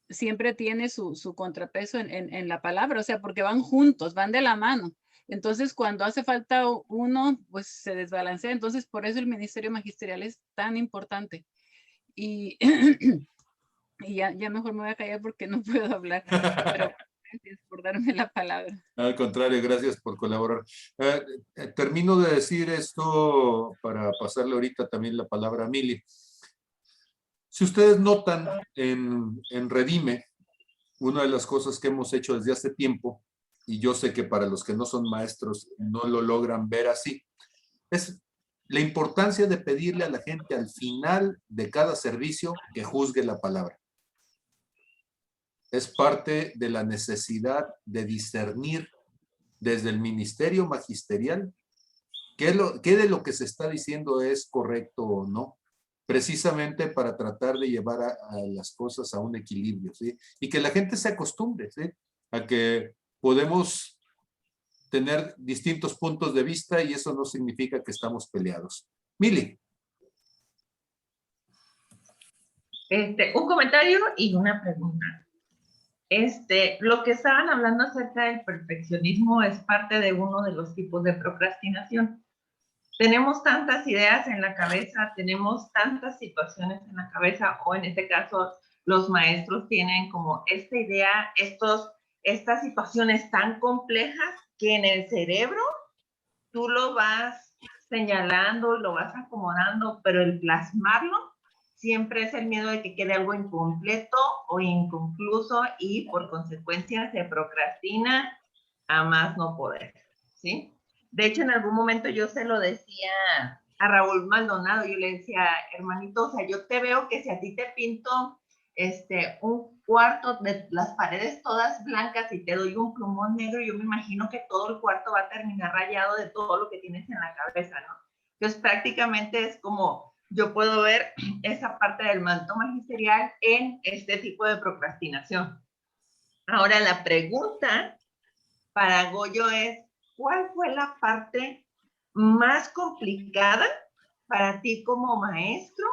siempre tiene su contrapeso en la palabra, o sea, porque van juntos, van de la mano. Entonces, cuando hace falta uno, pues se desbalancea. Entonces, por eso el ministerio magisterial es tan importante. Y, y ya mejor me voy a callar porque no puedo hablar. Pero gracias por darme la palabra. Al contrario, gracias por colaborar. Termino de decir esto para pasarle ahorita también la palabra a Mili. Si ustedes notan en Redime, una de las cosas que hemos hecho desde hace tiempo, y yo sé que para los que no son maestros no lo logran ver así, es la importancia de pedirle a la gente al final de cada servicio que juzgue la palabra. Es parte de la necesidad de discernir desde el ministerio magisterial qué de lo que se está diciendo es correcto o no, precisamente para tratar de llevar a las cosas a un equilibrio, ¿sí? Y que la gente se acostumbre, ¿sí? A que podemos tener distintos puntos de vista y eso no significa que estamos peleados. Mili. Un comentario y una pregunta. Lo que estaban hablando acerca del perfeccionismo es parte de uno de los tipos de procrastinación. Tenemos tantas ideas en la cabeza, tenemos tantas situaciones en la cabeza, o en este caso, los maestros tienen como esta idea, estas situaciones tan complejas que en el cerebro tú lo vas señalando, lo vas acomodando, pero el plasmarlo siempre es el miedo de que quede algo incompleto o inconcluso y por consecuencia se procrastina a más no poder, ¿sí? De hecho, en algún momento yo se lo decía a Raúl Maldonado, yo le decía, hermanito, o sea, yo te veo que si a ti te pinto un cuarto de las paredes todas blancas y te doy un plumón negro, yo me imagino que todo el cuarto va a terminar rayado de todo lo que tienes en la cabeza, ¿no? Entonces prácticamente es como yo puedo ver esa parte del manto magisterial en este tipo de procrastinación. Ahora la pregunta para Goyo es, ¿cuál fue la parte más complicada para ti como maestro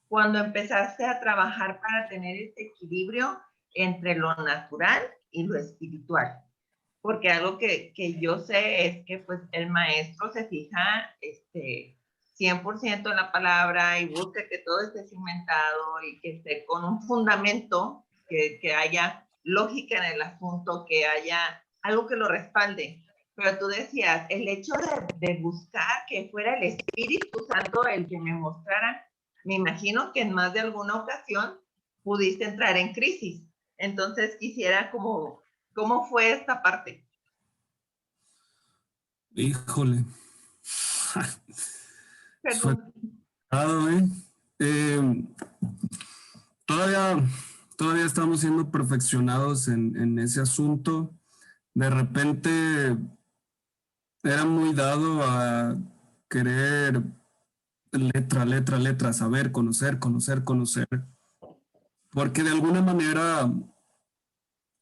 cuando empezaste a trabajar para tener este equilibrio entre lo natural y lo espiritual? Porque algo que yo sé es que pues el maestro se fija 100% en la palabra y busca que todo esté cimentado y que esté con un fundamento, que haya lógica en el asunto, que haya algo que lo respalde. Pero tú decías, el hecho de buscar que fuera el Espíritu Santo el que me mostrara, me imagino que en más de alguna ocasión pudiste entrar en crisis. Entonces quisiera ¿cómo fue esta parte? Híjole. Fue Perdón. complicado, ¿eh? Eh, todavía estamos siendo perfeccionados en ese asunto. De repente era muy dado a querer letra, saber, conocer. Porque de alguna manera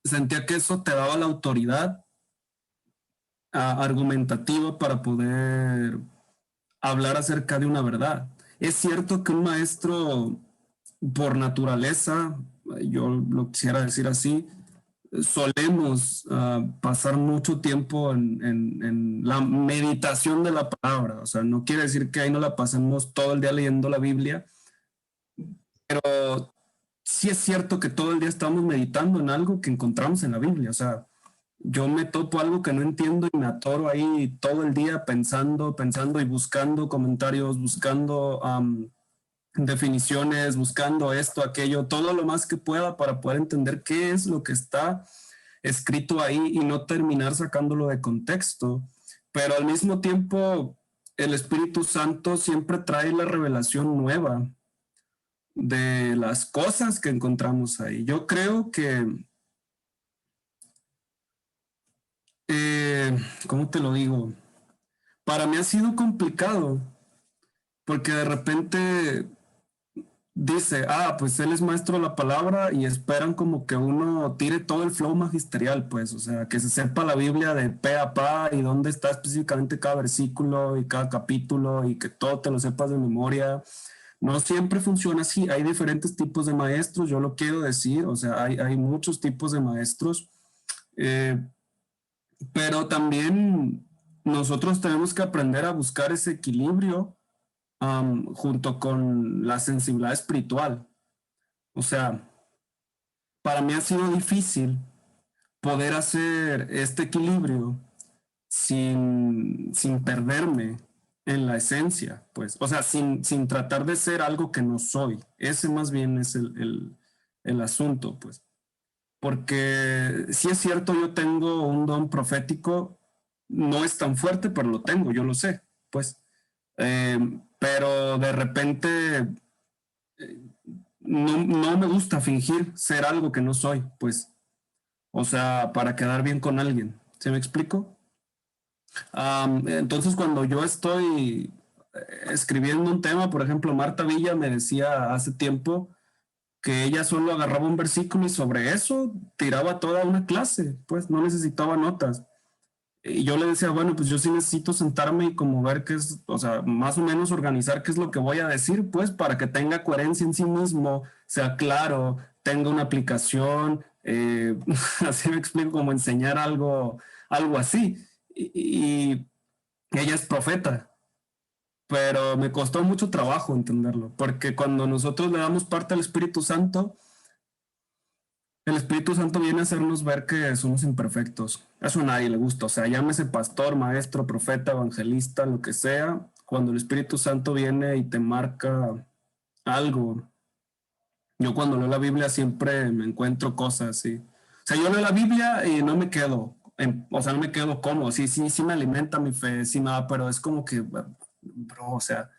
sentía que eso te daba la autoridad argumentativa para poder hablar acerca de una verdad. Es cierto que un maestro, por naturaleza, yo lo quisiera decir así, solemos pasar mucho tiempo en la meditación de la palabra. O sea, no quiere decir que ahí no la pasemos todo el día leyendo la Biblia, pero sí es cierto que todo el día estamos meditando en algo que encontramos en la Biblia. O sea, yo me topo algo que no entiendo y me atoro ahí todo el día pensando y buscando comentarios, buscando definiciones, buscando esto, aquello, todo lo más que pueda para poder entender qué es lo que está escrito ahí y no terminar sacándolo de contexto. Pero al mismo tiempo, el Espíritu Santo siempre trae la revelación nueva de las cosas que encontramos ahí. Yo creo que ¿cómo te lo digo? Para mí ha sido complicado porque de repente dice, pues él es maestro de la palabra y esperan como que uno tire todo el flow magisterial, pues, o sea, que se sepa la Biblia de pe a pa y dónde está específicamente cada versículo y cada capítulo y que todo te lo sepas de memoria. No siempre funciona así, hay diferentes tipos de maestros, yo lo quiero decir, o sea, hay muchos tipos de maestros. Pero también nosotros tenemos que aprender a buscar ese equilibrio junto con la sensibilidad espiritual. O sea, para mí ha sido difícil poder hacer este equilibrio sin perderme en la esencia, pues. O sea, sin tratar de ser algo que no soy. Ese más bien es el asunto, pues. Porque si es cierto, yo tengo un don profético, no es tan fuerte, pero lo tengo, yo lo sé, pues. Pero de repente no me gusta fingir ser algo que no soy, pues. O sea, para quedar bien con alguien. ¿Se me explico? Entonces, cuando yo estoy escribiendo un tema, por ejemplo, Marta Villa me decía hace tiempo que ella solo agarraba un versículo y sobre eso tiraba toda una clase, pues no necesitaba notas. Y yo le decía, bueno, pues yo sí necesito sentarme y como ver qué es, o sea, más o menos organizar qué es lo que voy a decir, pues para que tenga coherencia en sí mismo, sea claro, tenga una aplicación, así me explico, como enseñar algo así. Y ella es profeta, pero me costó mucho trabajo entenderlo, porque cuando nosotros le damos parte al Espíritu Santo, el Espíritu Santo viene a hacernos ver que somos imperfectos. Eso a nadie le gusta, o sea, llámese pastor, maestro, profeta, evangelista, lo que sea, cuando el Espíritu Santo viene y te marca algo. Yo cuando leo la Biblia siempre me encuentro cosas así. O sea, yo leo la Biblia y no me quedo, o sea, no me quedo cómodo. Sí me alimenta mi fe, sí nada, pero es como que, bro, o sea,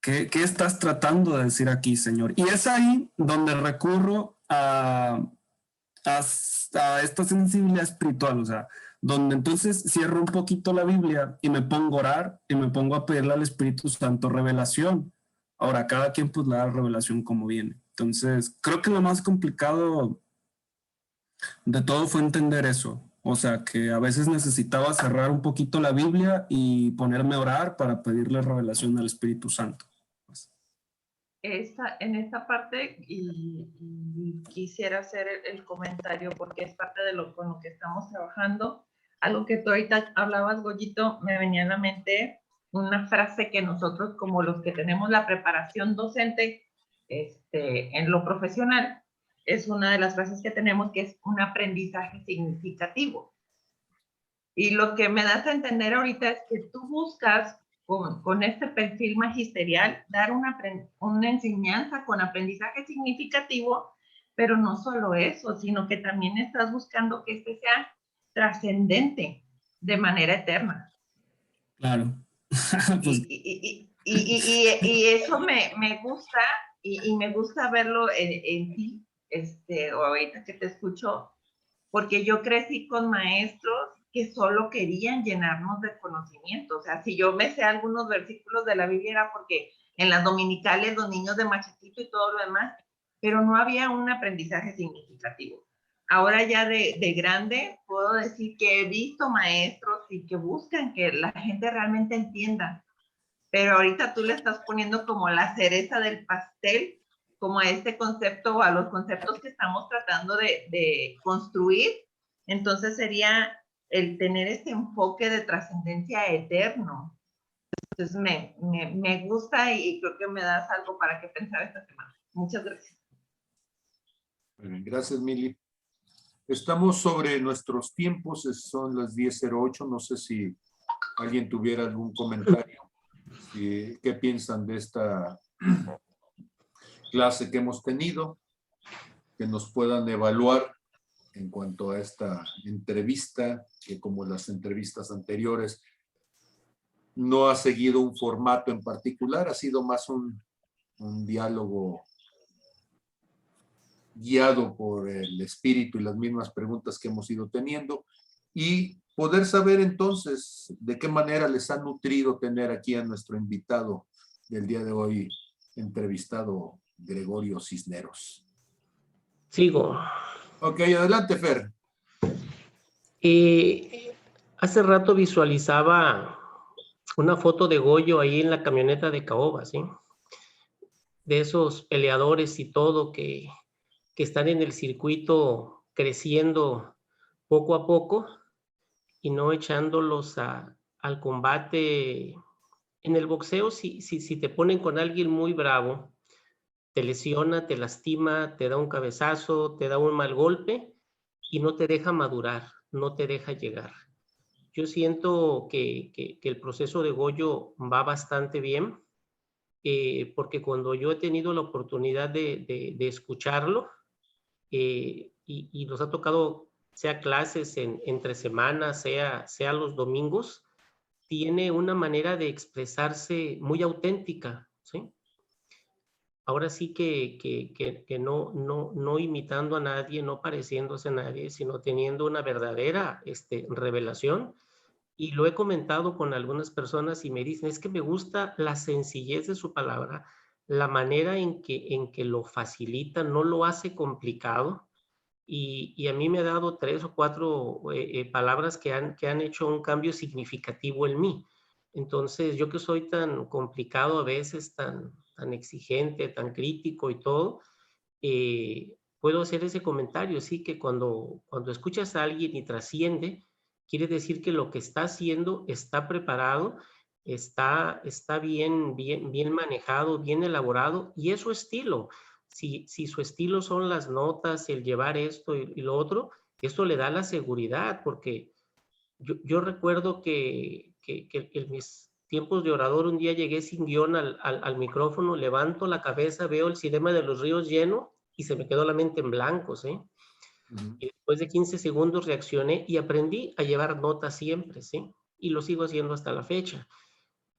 ¿qué estás tratando de decir aquí, Señor? Y es ahí donde recurro a esta sensibilidad espiritual, o sea, donde entonces cierro un poquito la Biblia y me pongo a orar y me pongo a pedirle al Espíritu Santo revelación. Ahora, cada quien pues le da revelación como viene. Entonces, creo que lo más complicado de todo fue entender eso. O sea, que a veces necesitaba cerrar un poquito la Biblia y ponerme a orar para pedirle revelación al Espíritu Santo. En esta parte, y quisiera hacer el comentario porque es parte de con lo que estamos trabajando. Algo que tú ahorita hablabas, Goyito, me venía a la mente una frase que nosotros, como los que tenemos la preparación docente en lo profesional, es una de las frases que tenemos, que es un aprendizaje significativo. Y lo que me das a entender ahorita es que tú buscas con este perfil magisterial dar una enseñanza con aprendizaje significativo, pero no solo eso, sino que también estás buscando que este sea trascendente de manera eterna. Claro. Pues... y eso me gusta, y me gusta verlo en ti, o ahorita que te escucho, porque yo crecí con maestros que solo querían llenarnos de conocimiento. O sea, si yo me sé algunos versículos de la Biblia era porque en las dominicales los niños de machacito y todo lo demás, pero no había un aprendizaje significativo. Ahora ya de grande puedo decir que he visto maestros y que buscan que la gente realmente entienda, pero ahorita tú le estás poniendo como la cereza del pastel, como a este concepto o a los conceptos que estamos tratando de construir. Entonces sería el tener este enfoque de trascendencia eterno. Entonces me gusta y creo que me das algo para que pensar esta semana. Muchas gracias. Gracias, Mili. Estamos sobre nuestros tiempos, son las 10:08. No sé si alguien tuviera algún comentario. ¿Qué piensan de esta clase que hemos tenido? Que nos puedan evaluar en cuanto a esta entrevista, que como las entrevistas anteriores no ha seguido un formato en particular, ha sido más un diálogo guiado por el espíritu y las mismas preguntas que hemos ido teniendo, y poder saber entonces de qué manera les ha nutrido tener aquí a nuestro invitado del día de hoy, entrevistado Gregorio Cisneros. Sigo. Ok, adelante, Fer. Hace rato visualizaba una foto de Goyo ahí en la camioneta de Caoba, ¿sí? De esos peleadores y todo que están en el circuito creciendo poco a poco y no echándolos al combate. En el boxeo, si te ponen con alguien muy bravo, te lesiona, te lastima, te da un cabezazo, te da un mal golpe y no te deja madurar, no te deja llegar. Yo siento que el proceso de Goyo va bastante bien, porque cuando yo he tenido la oportunidad de escucharlo, y nos ha tocado, sea clases entre semanas, sea los domingos, tiene una manera de expresarse muy auténtica, ¿sí? Ahora sí que no imitando a nadie, no pareciéndose a nadie, sino teniendo una verdadera revelación. Y lo he comentado con algunas personas y me dicen, es que me gusta la sencillez de su palabra, la manera en que lo facilita, no lo hace complicado. Y a mí me ha dado 3 o 4 palabras que han hecho un cambio significativo en mí. Entonces, yo que soy tan complicado a veces, tan exigente, tan crítico y todo, puedo hacer ese comentario, sí, que cuando escuchas a alguien y trasciende, quiere decir que lo que está haciendo está preparado, está bien manejado, bien elaborado, y es su estilo. Si su estilo son las notas, el llevar esto y lo otro, esto le da la seguridad, porque yo recuerdo que tiempos de orador, un día llegué sin guión al micrófono, levanto la cabeza, veo el Cinema de los Ríos lleno y se me quedó la mente en blanco, ¿sí? Y después de 15 segundos reaccioné y aprendí a llevar notas siempre, ¿sí? Y lo sigo haciendo hasta la fecha.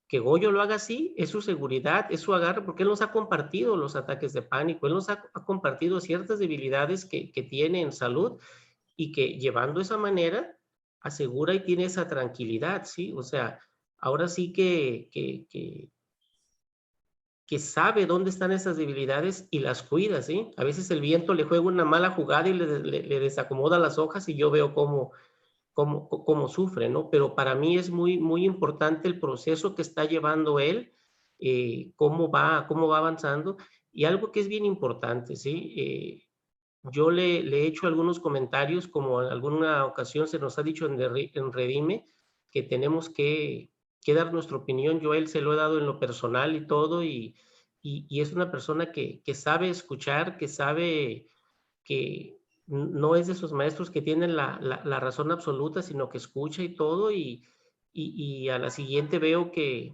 Que Goyo lo haga así, es su seguridad, es su agarre, porque él nos ha compartido los ataques de pánico, él nos ha compartido ciertas debilidades que tiene en salud y que llevando esa manera asegura y tiene esa tranquilidad, ¿sí? O sea, ahora sí que sabe dónde están esas debilidades y las cuida, ¿sí? A veces el viento le juega una mala jugada y le desacomoda las hojas y yo veo cómo sufre, ¿no? Pero para mí es muy, muy importante el proceso que está llevando él, cómo va avanzando. Y algo que es bien importante, ¿sí? Yo le he hecho algunos comentarios, como en alguna ocasión se nos ha dicho en Redime, que tenemos que dar nuestra opinión. Yo a él se lo he dado en lo personal y todo, y es una persona que sabe escuchar, que sabe que no es de esos maestros que tienen la razón absoluta, sino que escucha y todo, y a la siguiente veo que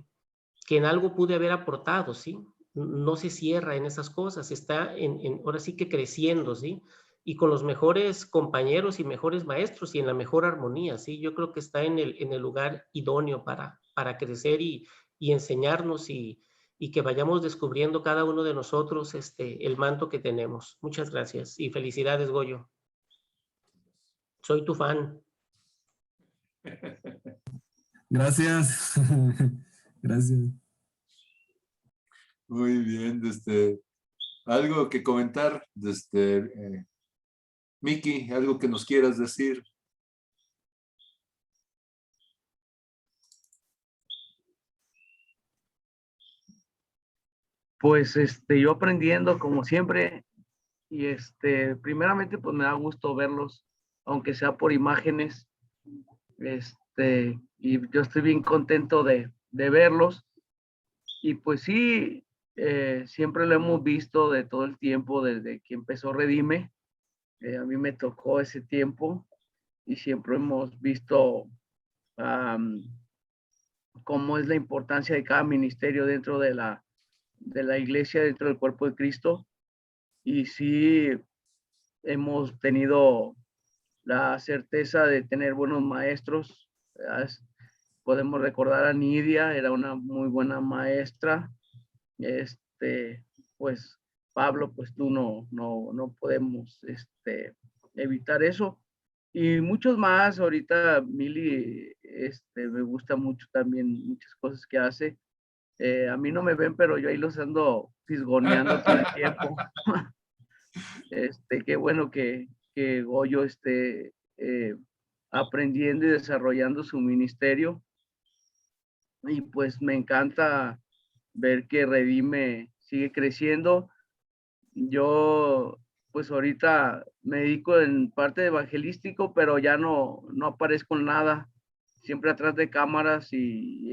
en algo pude haber aportado, ¿sí? No se cierra en esas cosas, está ahora sí que creciendo, ¿sí? Y con los mejores compañeros y mejores maestros y en la mejor armonía, ¿sí? Yo creo que está en el lugar idóneo para crecer y enseñarnos y que vayamos descubriendo cada uno de nosotros el manto que tenemos. Muchas gracias y felicidades, Goyo. Soy tu fan. Gracias. Gracias. Muy bien, algo que comentar, Miki, algo que nos quieras decir. Pues yo aprendiendo como siempre y primeramente pues me da gusto verlos, aunque sea por imágenes, y yo estoy bien contento de verlos y pues sí, siempre lo hemos visto de todo el tiempo desde que empezó Redime. A mí me tocó ese tiempo y siempre hemos visto cómo es la importancia de cada ministerio dentro de la iglesia, dentro del cuerpo de Cristo. Y sí, hemos tenido la certeza de tener buenos maestros. Podemos recordar a Nidia, era una muy buena maestra. Pues Pablo, pues tú no podemos evitar eso. Y muchos más, ahorita Mili, me gusta mucho también muchas cosas que hace. A mí no me ven, pero yo ahí los ando fisgoneando todo el tiempo. Qué bueno que Goyo esté aprendiendo y desarrollando su ministerio. Y pues me encanta ver que Redime sigue creciendo. Yo pues ahorita me dedico en parte de evangelístico, pero ya no aparezco en nada, siempre atrás de cámaras y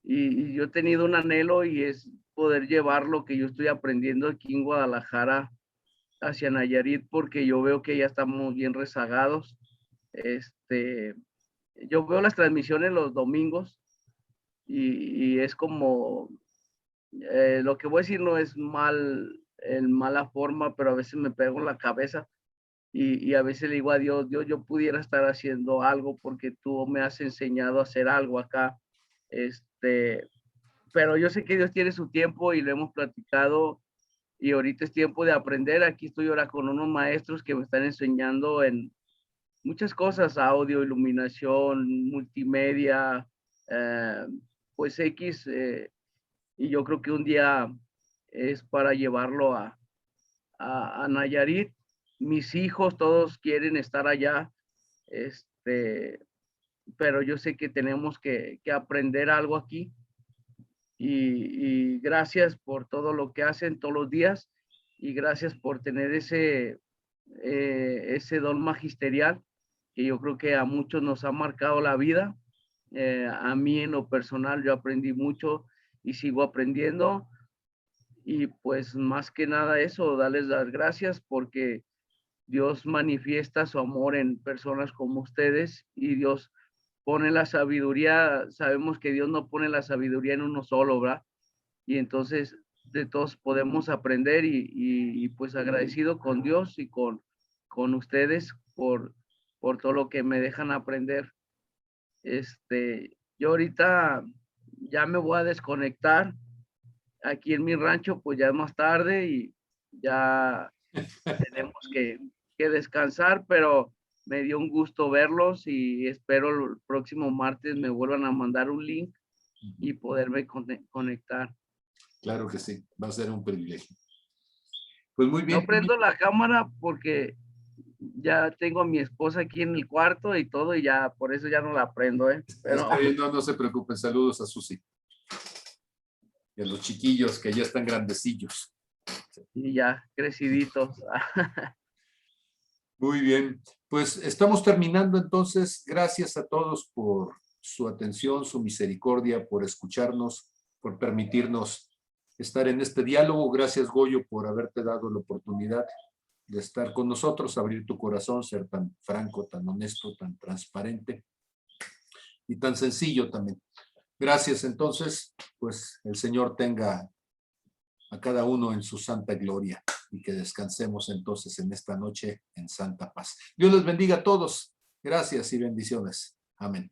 yo he tenido un anhelo y es poder llevar lo que yo estoy aprendiendo aquí en Guadalajara hacia Nayarit, porque yo veo que ya estamos bien rezagados. Yo veo las transmisiones los domingos y es como, lo que voy a decir no es en mala forma, pero a veces me pego en la cabeza y a veces le digo a Dios, yo pudiera estar haciendo algo porque tú me has enseñado a hacer algo acá. Pero yo sé que Dios tiene su tiempo y lo hemos platicado y ahorita es tiempo de aprender. Aquí estoy ahora con unos maestros que me están enseñando en muchas cosas, audio, iluminación, multimedia, pues X, y yo creo que un día es para llevarlo a Nayarit. Mis hijos todos quieren estar allá, pero yo sé que tenemos que aprender algo aquí. Y gracias por todo lo que hacen todos los días y gracias por tener ese don magisterial que yo creo que a muchos nos ha marcado la vida. A mí en lo personal yo aprendí mucho y sigo aprendiendo y pues más que nada eso, darles las gracias porque Dios manifiesta su amor en personas como ustedes y Dios pone la sabiduría, sabemos que Dios no pone la sabiduría en uno solo, ¿verdad? Y entonces de todos podemos aprender y pues agradecido con Dios y con ustedes por todo lo que me dejan aprender. Yo ahorita ya me voy a desconectar aquí en mi rancho, pues ya es más tarde y ya tenemos que descansar, pero me dio un gusto verlos y espero el próximo martes me vuelvan a mandar un link y poderme conectar. Claro que sí, va a ser un privilegio. Pues muy bien. No prendo la cámara porque ya tengo a mi esposa aquí en el cuarto y todo, y ya por eso ya no la prendo, ¿eh? Pero Está bien, no se preocupen. Saludos a Susi y a los chiquillos que ya están grandecillos. y ya creciditos. Muy bien, pues estamos terminando entonces. Gracias a todos por su atención, su misericordia, por escucharnos, por permitirnos estar en este diálogo. Gracias, Goyo, por haberte dado la oportunidad de estar con nosotros, abrir tu corazón, ser tan franco, tan honesto, tan transparente y tan sencillo también. Gracias, entonces, pues el Señor tenga a cada uno en su santa gloria y que descansemos entonces en esta noche en santa paz. Dios les bendiga a todos. Gracias y bendiciones. Amén.